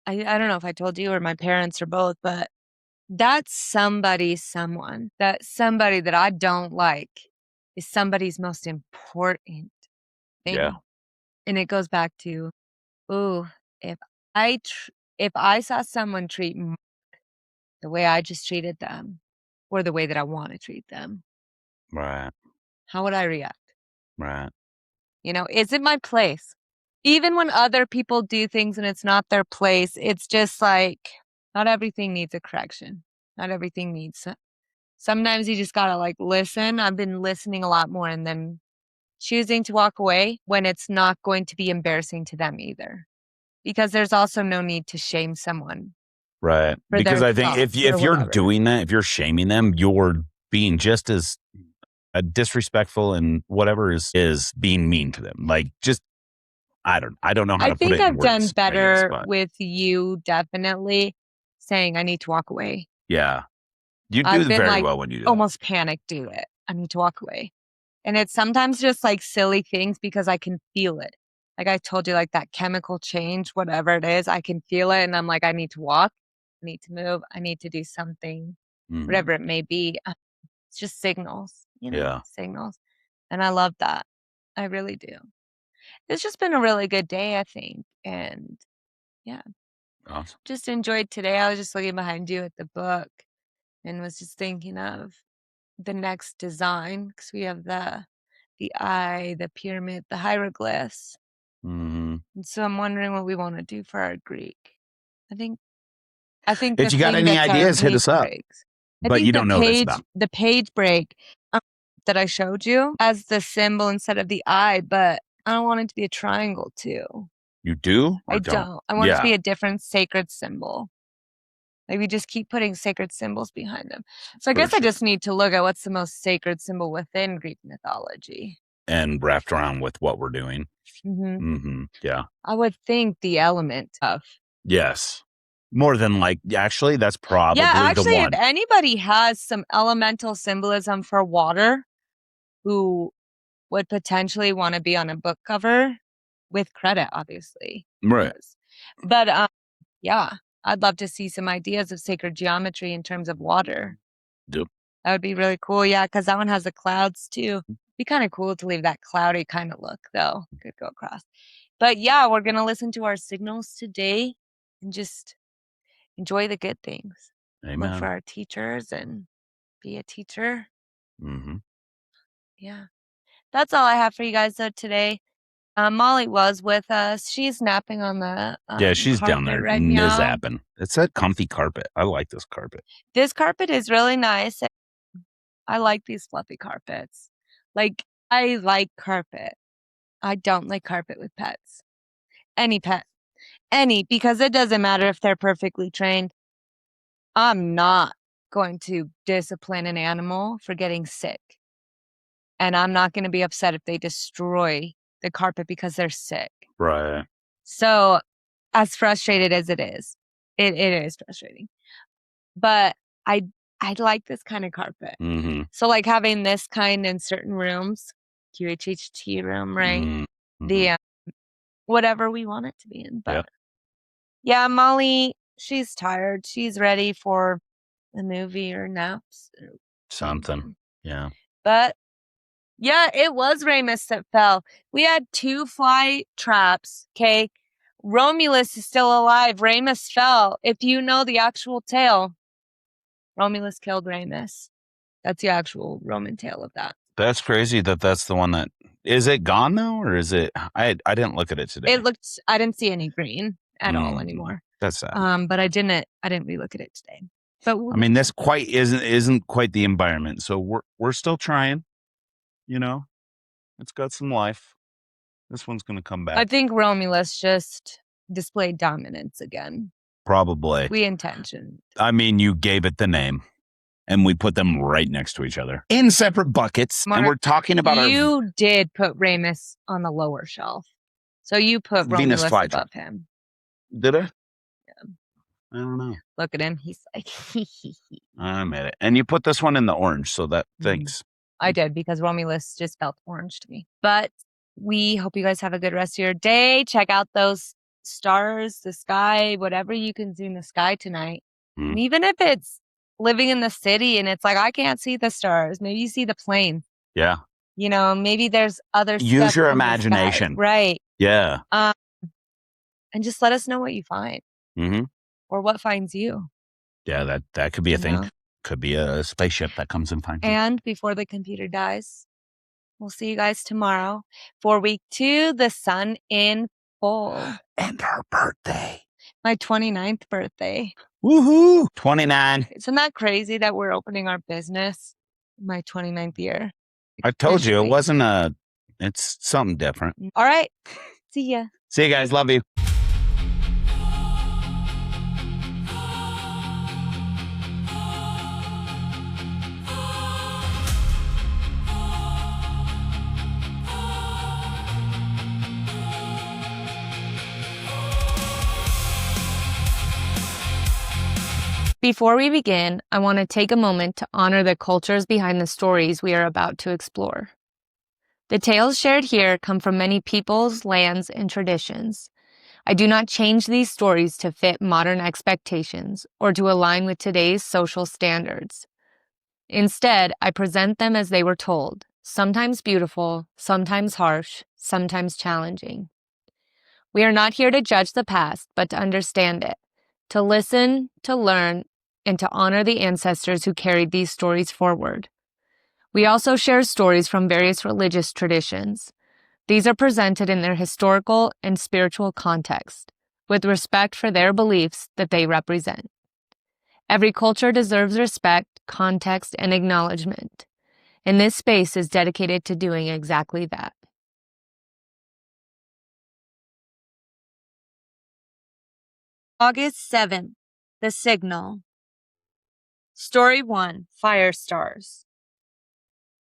I don't know if I told you or my parents or both, but that's someone that I don't like is somebody's most important thing. Yeah. And it goes back to, ooh, if if I saw someone treat the way I just treated them or the way that I want to treat them, Right. how would I react? Right. You know, is it my place? Even when other people do things and it's not their place, it's just like not everything needs a correction. Not everything needs sometimes you just gotta like listen. I've been listening a lot more and then choosing to walk away when it's not going to be embarrassing to them either. Because there's also no need to shame someone Right. for Because their I think thoughts or if you're whatever. doing that, if you're shaming them, you're being just as disrespectful and whatever is being mean to them. Like just I don't know how I to put think it in I've done words, I guess, better but with you definitely saying I need to walk away. yeah. You do I've been very like well when you do that. almost panicked, do it. I need to walk away. And it's sometimes just like silly things because I can feel it. Like I told you, like that chemical change, whatever it is, I can feel it. And I'm like, I need to walk, I need to move, I need to do something, Mhm. whatever it may be. It's just signals, Yeah. signals. And I love that. I really do. It's just been a really good day, I think. And yeah, Awesome. just enjoyed today. I was just looking behind you at the book and was just thinking of the next design because we have the eye, the pyramid, the hieroglyphs. Mhm. And so I'm wondering what we want to do for our Greek. I think I think the If you got thing any that's our ideas, hit page us up. breaks. I But you think don't know this about. the page break that I showed you as the symbol instead of the eye, but I don't want it to be a triangle too. You do or I don't? don't. I want it to Yeah. be a different sacred symbol. Like we just keep putting sacred symbols behind them. So I For guess I sure. just need to look at what's the most sacred symbol within Greek mythology. And wrapped around with what we're doing. Hmm. Yeah. I would think the element of. Yes. More than like, actually, that's Yeah, probably the actually, if one. anybody has some elemental symbolism for water who would potentially want to be on a book cover with credit, obviously. Right. Yes. But yeah, I'd love to see some ideas of sacred geometry in terms of water. Yep. That would be really cool. Yeah, because that one has the clouds too. Be kind of cool to leave that cloudy kind of look, though. Could go across. But yeah, we're gonna listen to our signals today and just enjoy the good things. Look for Amen. our teachers and be a teacher. Mm-hmm. Yeah. That's all I have for you guys though today. Molly was with us. She's napping on the Yeah, she's down carpet there right now. nizapping. It's a comfy carpet. I like this carpet. This carpet is really nice. I like these fluffy carpets. Like I like carpet. I don't like carpet with pets. Any pet. Any, because it doesn't matter if they're perfectly trained. I'm not going to discipline an animal for getting sick. And I'm not going to be upset if they destroy the carpet because they're sick. Right. So, as frustrated as it is frustrating. But I I like this kind of carpet. Mm-hmm. So like having this kind in certain rooms, QHHT room, right? Mm-hmm. The whatever we want it to be in. But Yep. yeah, Molly, she's tired. She's ready for a movie or naps. Or something. Yeah. But yeah, it was Ramus that fell. We had 2 fly traps, okay? Romulus is still alive. Ramus fell. If you know the actual tale, Romulus killed Ramus. That's the actual Roman tale of that. That's crazy that's the one that... Is it gone now, or is it... I didn't look at it today. I didn't see any green at all anymore. That's sad. But I didn't relook at it today. But I mean, this quite isn't quite the environment, so we're still trying. You know, it's got some life. This one's gonna come back. I think Romulus just displayed dominance again. Probably. We intentioned. I mean, you gave it the name, and we put them right next to each other in separate buckets. Mark, and we're talking about you did put Ramus on the lower shelf, so you put Venus Romulus above him. Did I? Yeah. I don't know. Look at him. He's like, I made it. And you put this one in the orange, so that thanks. I did, because Romulus just felt orange to me. But we hope you guys have a good rest of your day. Check out those stars, the sky, whatever you can see in the sky tonight. And even if it's living in the city and it's like, I can't see the stars, maybe you see the plane. Yeah. You know, maybe there's other stuff. Use your imagination. Right. Yeah. And just let us know what you find. Mm-hmm. Or what finds you. Yeah, that could be a thing. Could be a spaceship that comes and finds you. And before the computer dies, we'll see you guys tomorrow for week 2, the sun in full. And her birthday. My 29th birthday. Woohoo! 29. Isn't that crazy that we're opening our business my 29th year? I told you, it wasn't it's something different. All right. See ya. See you guys. Love you. Before we begin, I want to take a moment to honor the cultures behind the stories we are about to explore. The tales shared here come from many peoples, lands, and traditions. I do not change these stories to fit modern expectations or to align with today's social standards. Instead, I present them as they were told, sometimes beautiful, sometimes harsh, sometimes challenging. We are not here to judge the past, but to understand it, to listen, to learn, and to honor the ancestors who carried these stories forward. We also share stories from various religious traditions. These are presented in their historical and spiritual context, with respect for their beliefs that they represent. Every culture deserves respect, context, and acknowledgement, and this space is dedicated to doing exactly that. August 7th, The Signal. Story 1, Fire Stars.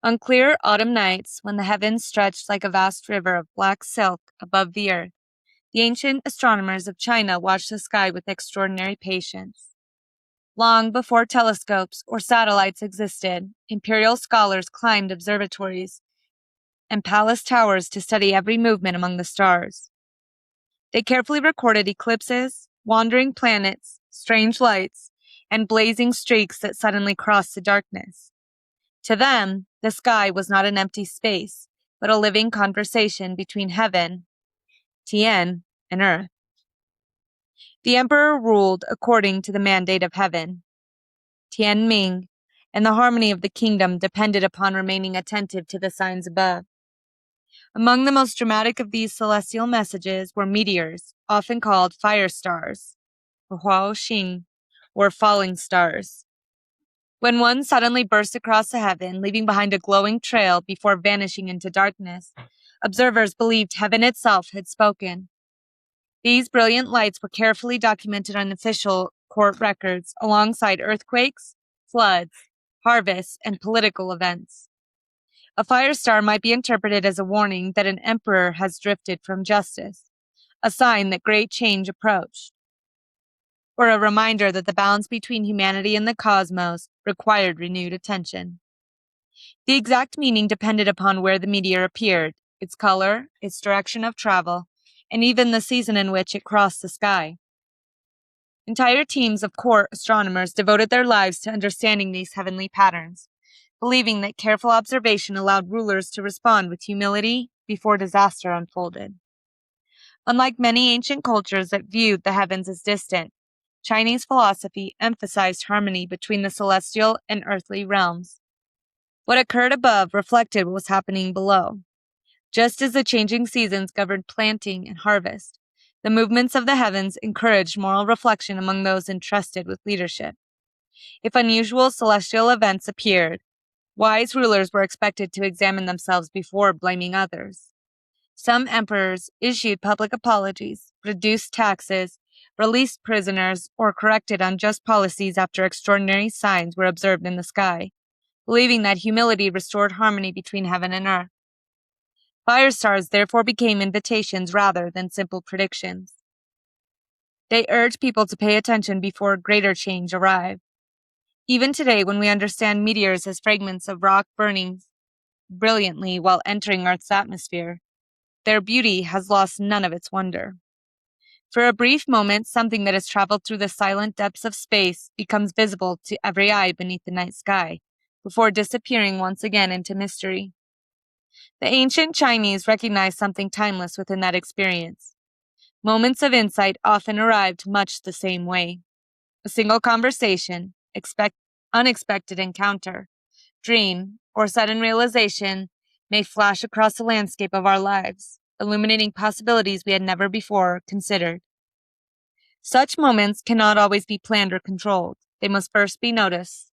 On clear autumn nights, when the heavens stretched like a vast river of black silk above the earth, the ancient astronomers of China watched the sky with extraordinary patience. Long before telescopes or satellites existed, imperial scholars climbed observatories and palace towers to study every movement among the stars. They carefully recorded eclipses, wandering planets, strange lights, and blazing streaks that suddenly crossed the darkness. To them, the sky was not an empty space, but a living conversation between heaven, Tian, and earth. The emperor ruled according to the mandate of heaven, Tian Ming, and the harmony of the kingdom depended upon remaining attentive to the signs above. Among the most dramatic of these celestial messages were meteors, often called fire stars, or Huao Xing, or falling stars. When one suddenly burst across the heaven, leaving behind a glowing trail before vanishing into darkness, observers believed heaven itself had spoken. These brilliant lights were carefully documented on official court records alongside earthquakes, floods, harvests, and political events. A fire star might be interpreted as a warning that an emperor has drifted from justice, a sign that great change approached. or a reminder that the balance between humanity and the cosmos required renewed attention. The exact meaning depended upon where the meteor appeared, its color, its direction of travel, and even the season in which it crossed the sky. Entire teams of court astronomers devoted their lives to understanding these heavenly patterns, believing that careful observation allowed rulers to respond with humility before disaster unfolded. Unlike many ancient cultures that viewed the heavens as distant, Chinese philosophy emphasized harmony between the celestial and earthly realms. What occurred above reflected what was happening below. Just as the changing seasons governed planting and harvest, the movements of the heavens encouraged moral reflection among those entrusted with leadership. If unusual celestial events appeared, wise rulers were expected to examine themselves before blaming others. Some emperors issued public apologies, reduced taxes, released prisoners, or corrected unjust policies after extraordinary signs were observed in the sky, believing that humility restored harmony between heaven and earth. Fire stars therefore became invitations rather than simple predictions. They urged people to pay attention before greater change arrived. Even today, when we understand meteors as fragments of rock burning brilliantly while entering Earth's atmosphere, their beauty has lost none of its wonder. For a brief moment, something that has traveled through the silent depths of space becomes visible to every eye beneath the night sky, before disappearing once again into mystery. The ancient Chinese recognized something timeless within that experience. Moments of insight often arrived much the same way. A single conversation, unexpected encounter, dream, or sudden realization may flash across the landscape of our lives, illuminating possibilities we had never before considered. Such moments cannot always be planned or controlled. They must first be noticed.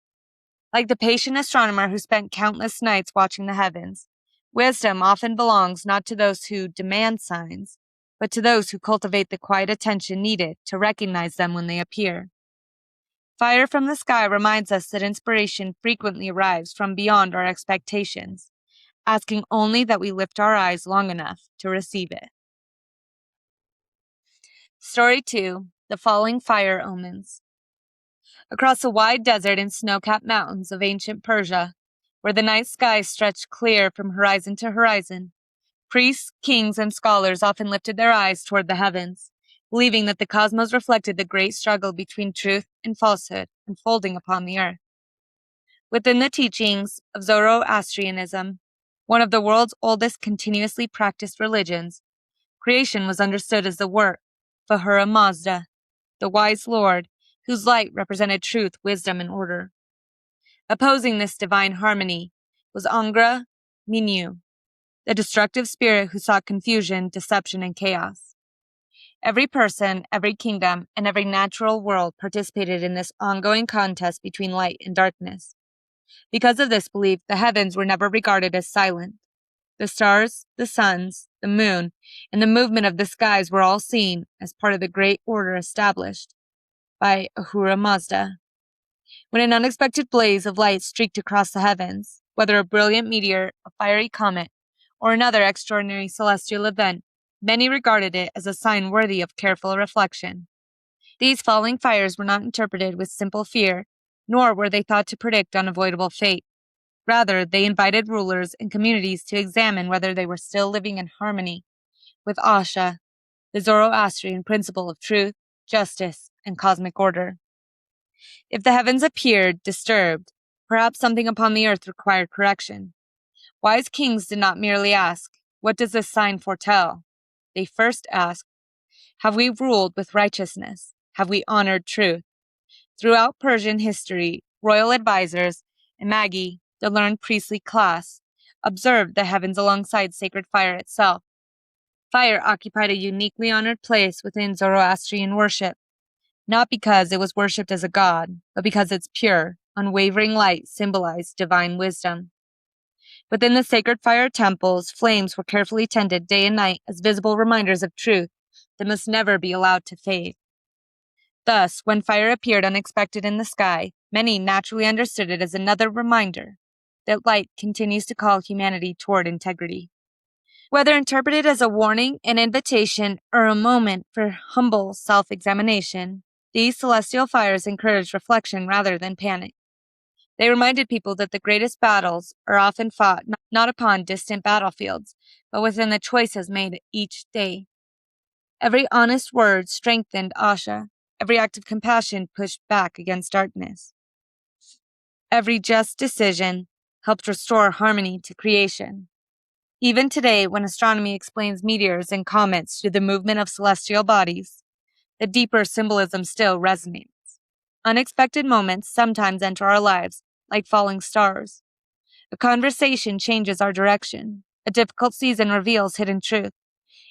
Like the patient astronomer who spent countless nights watching the heavens, wisdom often belongs not to those who demand signs, but to those who cultivate the quiet attention needed to recognize them when they appear. Fire from the sky reminds us that inspiration frequently arrives from beyond our expectations, asking only that we lift our eyes long enough to receive it. Story 2: The Falling Fire Omens. Across the wide desert and snow-capped mountains of ancient Persia, where the night sky stretched clear from horizon to horizon, priests, kings, and scholars often lifted their eyes toward the heavens, believing that the cosmos reflected the great struggle between truth and falsehood unfolding upon the earth. Within the teachings of Zoroastrianism, one of the world's oldest continuously practiced religions, creation was understood as the work of Ahura Mazda, the wise Lord, whose light represented truth, wisdom, and order. Opposing this divine harmony was Angra Mainyu, the destructive spirit who sought confusion, deception, and chaos. Every person, every kingdom, and every natural world participated in this ongoing contest between light and darkness. Because of this belief, the heavens were never regarded as silent. The stars, the suns, the moon, and the movement of the skies were all seen as part of the great order established by Ahura Mazda. When an unexpected blaze of light streaked across the heavens, whether a brilliant meteor, a fiery comet, or another extraordinary celestial event, many regarded it as a sign worthy of careful reflection. These falling fires were not interpreted with simple fear, nor were they thought to predict unavoidable fate. Rather, they invited rulers and communities to examine whether they were still living in harmony with Asha, the Zoroastrian principle of truth, justice, and cosmic order. If the heavens appeared disturbed, perhaps something upon the earth required correction. Wise kings did not merely ask, "What does this sign foretell?" They first asked, "Have we ruled with righteousness? Have we honored truth?" Throughout Persian history, royal advisors and magi, the learned priestly class, observed the heavens alongside sacred fire itself. Fire occupied a uniquely honored place within Zoroastrian worship, not because it was worshipped as a god, but because its pure, unwavering light symbolized divine wisdom. Within the sacred fire temples, flames were carefully tended day and night as visible reminders of truth that must never be allowed to fade. Thus, when fire appeared unexpected in the sky, many naturally understood it as another reminder that light continues to call humanity toward integrity. Whether interpreted as a warning, an invitation, or a moment for humble self-examination, These celestial fires encouraged reflection rather than panic. They reminded people that the greatest battles are often fought not upon distant battlefields, but within the choices made each day. Every honest word strengthened Asha. Every act of compassion pushed back against darkness. Every just decision helped restore harmony to creation. Even today, when astronomy explains meteors and comets through the movement of celestial bodies, the deeper symbolism still resonates. Unexpected moments sometimes enter our lives, like falling stars. A conversation changes our direction. A difficult season reveals hidden truth.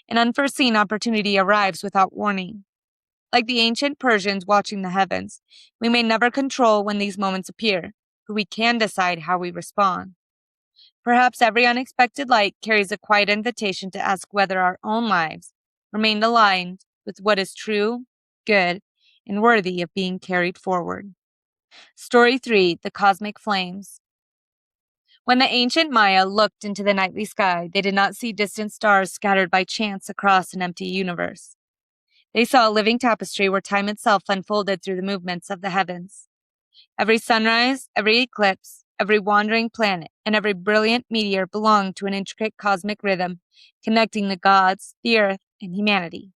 An unforeseen opportunity arrives without warning. Like the ancient Persians watching the heavens, we may never control when these moments appear, but we can decide how we respond. Perhaps every unexpected light carries a quiet invitation to ask whether our own lives remain aligned with what is true, good, and worthy of being carried forward. Story 3: The Cosmic Flames. When the ancient Maya looked into the nightly sky, they did not see distant stars scattered by chance across an empty universe. They saw a living tapestry where time itself unfolded through the movements of the heavens. Every sunrise, every eclipse, every wandering planet, and every brilliant meteor belonged to an intricate cosmic rhythm connecting the gods, the earth, and humanity.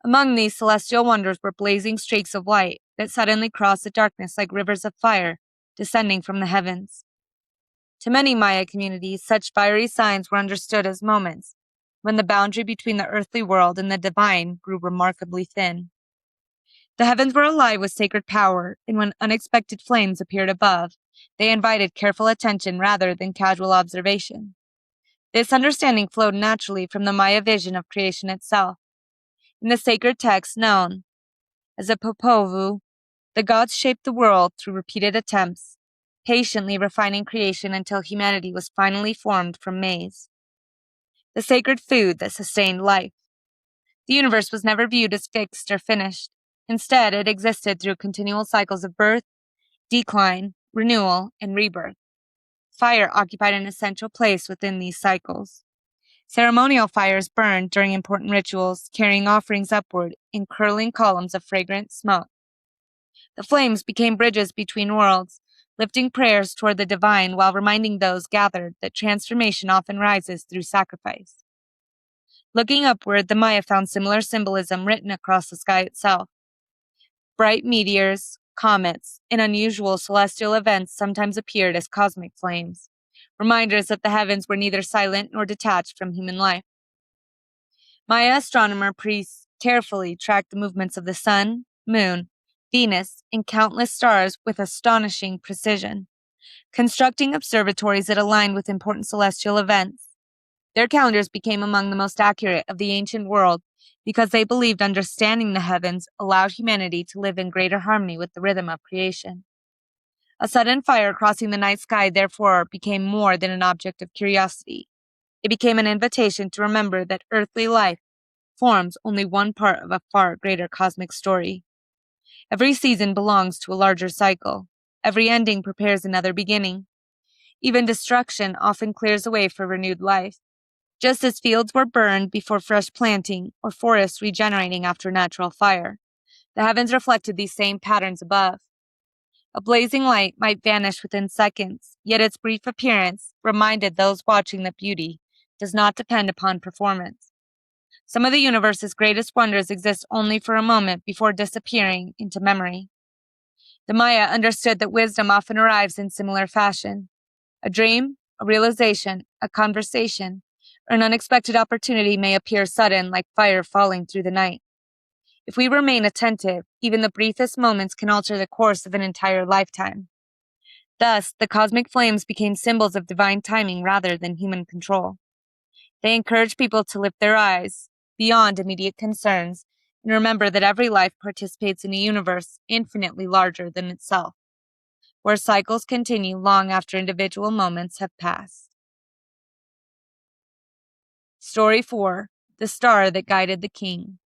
Among these celestial wonders were blazing streaks of light that suddenly crossed the darkness like rivers of fire descending from the heavens. To many Maya communities, such fiery signs were understood as moments when the boundary between the earthly world and the divine grew remarkably thin. The heavens were alive with sacred power, and when unexpected flames appeared above, they invited careful attention rather than casual observation. This understanding flowed naturally from the Maya vision of creation itself. In the sacred text known as the Popovu, the gods shaped the world through repeated attempts, patiently refining creation until humanity was finally formed from maize, the sacred food that sustained life. The universe was never viewed as fixed or finished. Instead, it existed through continual cycles of birth, decline, renewal, and rebirth. Fire occupied an essential place within these cycles. Ceremonial fires burned during important rituals, carrying offerings upward in curling columns of fragrant smoke. The flames became bridges between worlds, lifting prayers toward the divine while reminding those gathered that transformation often rises through sacrifice. Looking upward, the Maya found similar symbolism written across the sky itself. Bright meteors, comets, and unusual celestial events sometimes appeared as cosmic flames, reminders that the heavens were neither silent nor detached from human life. Maya astronomer priests carefully tracked the movements of the sun, moon, Venus, and countless stars with astonishing precision, constructing observatories that aligned with important celestial events. Their calendars became among the most accurate of the ancient world because they believed understanding the heavens allowed humanity to live in greater harmony with the rhythm of creation. A sudden fire crossing the night sky therefore became more than an object of curiosity. It became an invitation to remember that earthly life forms only one part of a far greater cosmic story. Every season belongs to a larger cycle. Every ending prepares another beginning. Even destruction often clears a way for renewed life. Just as fields were burned before fresh planting or forests regenerating after natural fire, the heavens reflected these same patterns above. A blazing light might vanish within seconds, yet its brief appearance reminded those watching that beauty does not depend upon performance. Some of the universe's greatest wonders exist only for a moment before disappearing into memory. The Maya understood that wisdom often arrives in similar fashion. A dream, a realization, a conversation, or an unexpected opportunity may appear sudden like fire falling through the night. If we remain attentive, even the briefest moments can alter the course of an entire lifetime. Thus, the cosmic flames became symbols of divine timing rather than human control. They encourage people to lift their eyes beyond immediate concerns and remember that every life participates in a universe infinitely larger than itself, where cycles continue long after individual moments have passed. Story 4: The Star That Guided the King.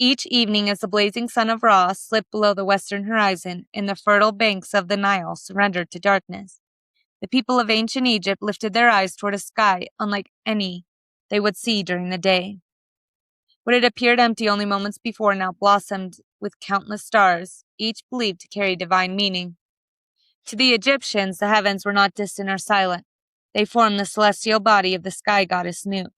Each evening, as the blazing sun of Ra slipped below the western horizon and the fertile banks of the Nile surrendered to darkness, the people of ancient Egypt lifted their eyes toward a sky unlike any they would see during the day. What had appeared empty only moments before now blossomed with countless stars, each believed to carry divine meaning. To the Egyptians, the heavens were not distant or silent. They formed the celestial body of the sky goddess Nut,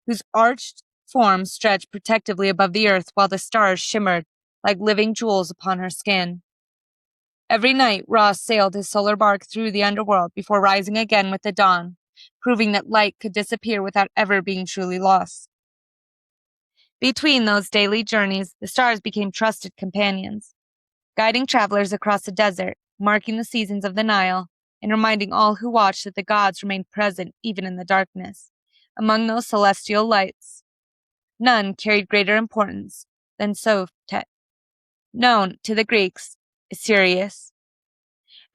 whose arched form stretched protectively above the earth while the stars shimmered like living jewels upon her skin. Every night, Ra sailed his solar bark through the underworld before rising again with the dawn, proving that light could disappear without ever being truly lost. Between those daily journeys, the stars became trusted companions, guiding travelers across the desert, marking the seasons of the Nile, and reminding all who watched that the gods remained present even in the darkness. Among those celestial lights, none carried greater importance than Sotet, known to the Greeks as Sirius.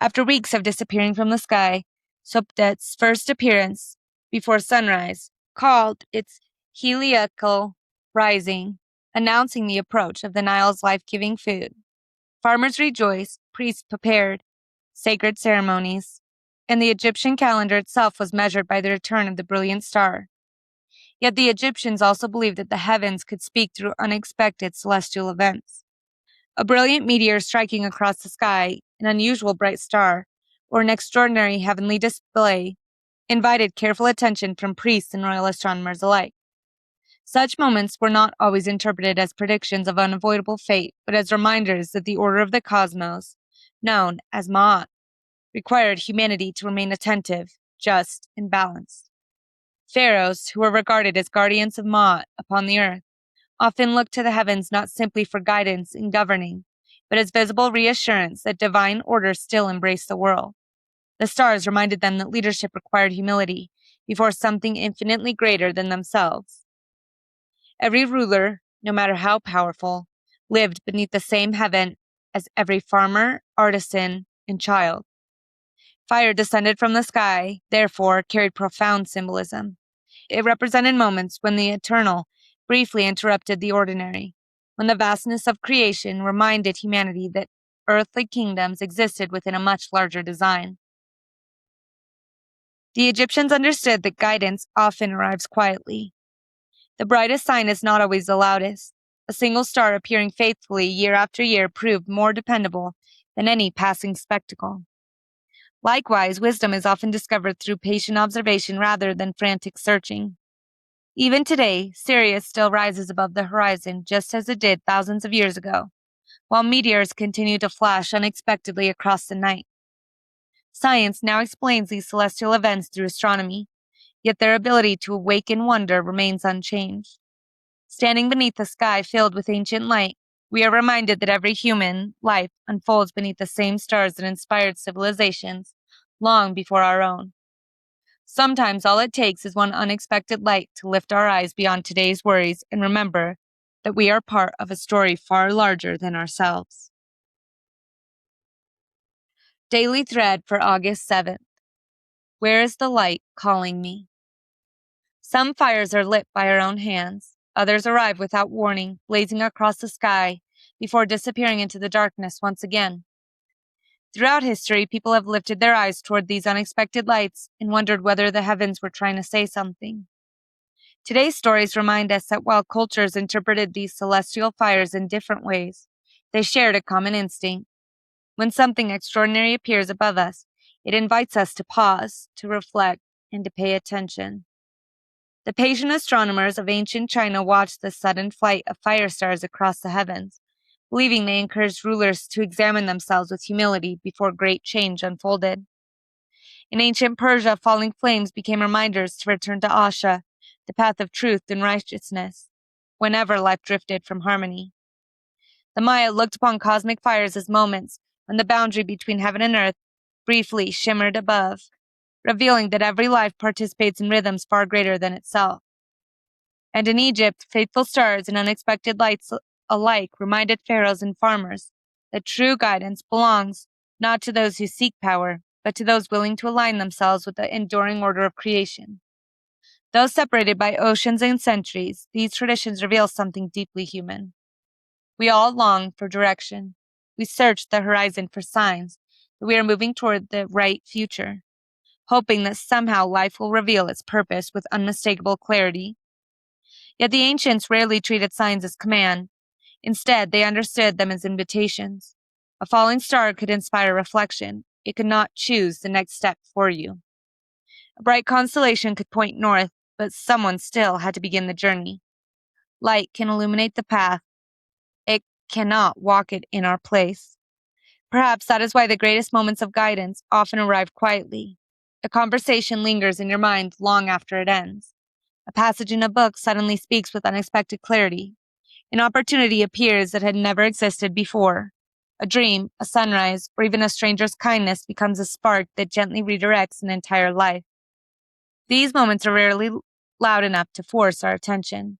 After weeks of disappearing from the sky, Sotet's first appearance before sunrise called its heliacal rising, announcing the approach of the Nile's life-giving food. Farmers rejoiced, priests prepared sacred ceremonies, and the Egyptian calendar itself was measured by the return of the brilliant star. Yet the Egyptians also believed that the heavens could speak through unexpected celestial events. A brilliant meteor striking across the sky, an unusual bright star, or an extraordinary heavenly display invited careful attention from priests and royal astronomers alike. Such moments were not always interpreted as predictions of unavoidable fate, but as reminders that the order of the cosmos, known as Ma'at, required humanity to remain attentive, just, and balanced. Pharaohs, who were regarded as guardians of Ma'at upon the earth, often looked to the heavens not simply for guidance in governing, but as visible reassurance that divine order still embraced the world. The stars reminded them that leadership required humility before something infinitely greater than themselves. Every ruler, no matter how powerful, lived beneath the same heaven as every farmer, artisan, and child. Fire descended from the sky, therefore, carried profound symbolism. It represented moments when the eternal briefly interrupted the ordinary, when the vastness of creation reminded humanity that earthly kingdoms existed within a much larger design. The Egyptians understood that guidance often arrives quietly. The brightest sign is not always the loudest. A single star appearing faithfully year after year proved more dependable than any passing spectacle. Likewise, wisdom is often discovered through patient observation rather than frantic searching. Even today, Sirius still rises above the horizon just as it did thousands of years ago, while meteors continue to flash unexpectedly across the night. Science now explains these celestial events through astronomy, yet their ability to awaken wonder remains unchanged. Standing beneath a sky filled with ancient light, we are reminded that every human life unfolds beneath the same stars that inspired civilizations long before our own. Sometimes all it takes is one unexpected light to lift our eyes beyond today's worries and remember that we are part of a story far larger than ourselves. Daily Thread for August 7th. Where is the light calling me? Some fires are lit by our own hands. Others arrive without warning, blazing across the sky before disappearing into the darkness once again. Throughout history, people have lifted their eyes toward these unexpected lights and wondered whether the heavens were trying to say something. Today's stories remind us that while cultures interpreted these celestial fires in different ways, they shared a common instinct. When something extraordinary appears above us, it invites us to pause, to reflect, and to pay attention. The patient astronomers of ancient China watched the sudden flight of fire stars across the heavens, believing they encouraged rulers to examine themselves with humility before great change unfolded. In ancient Persia, falling flames became reminders to return to Asha, the path of truth and righteousness, whenever life drifted from harmony. The Maya looked upon cosmic fires as moments when the boundary between heaven and earth briefly shimmered above, revealing that every life participates in rhythms far greater than itself. And in Egypt, faithful stars and unexpected lights alike reminded pharaohs and farmers that true guidance belongs not to those who seek power, but to those willing to align themselves with the enduring order of creation. Though separated by oceans and centuries, these traditions reveal something deeply human. We all long for direction. We search the horizon for signs that we are moving toward the right future, hoping that somehow life will reveal its purpose with unmistakable clarity. Yet the ancients rarely treated signs as command. Instead, they understood them as invitations. A falling star could inspire reflection. It could not choose the next step for you. A bright constellation could point north, but someone still had to begin the journey. Light can illuminate the path. It cannot walk it in our place. Perhaps that is why the greatest moments of guidance often arrive quietly. A conversation lingers in your mind long after it ends. A passage in a book suddenly speaks with unexpected clarity. An opportunity appears that had never existed before. A dream, a sunrise, or even a stranger's kindness becomes a spark that gently redirects an entire life. These moments are rarely loud enough to force our attention.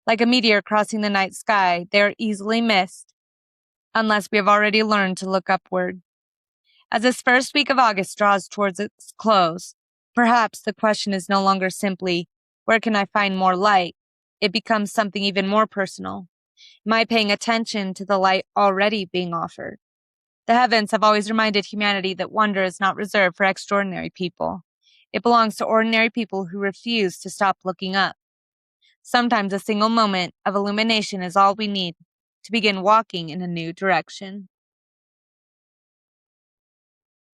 Like a meteor crossing the night sky, they are easily missed, unless we have already learned to look upward. As this first week of August draws towards its close, perhaps the question is no longer simply, where can I find more light? It becomes something even more personal. Am I paying attention to the light already being offered? The heavens have always reminded humanity that wonder is not reserved for extraordinary people. It belongs to ordinary people who refuse to stop looking up. Sometimes a single moment of illumination is all we need to begin walking in a new direction.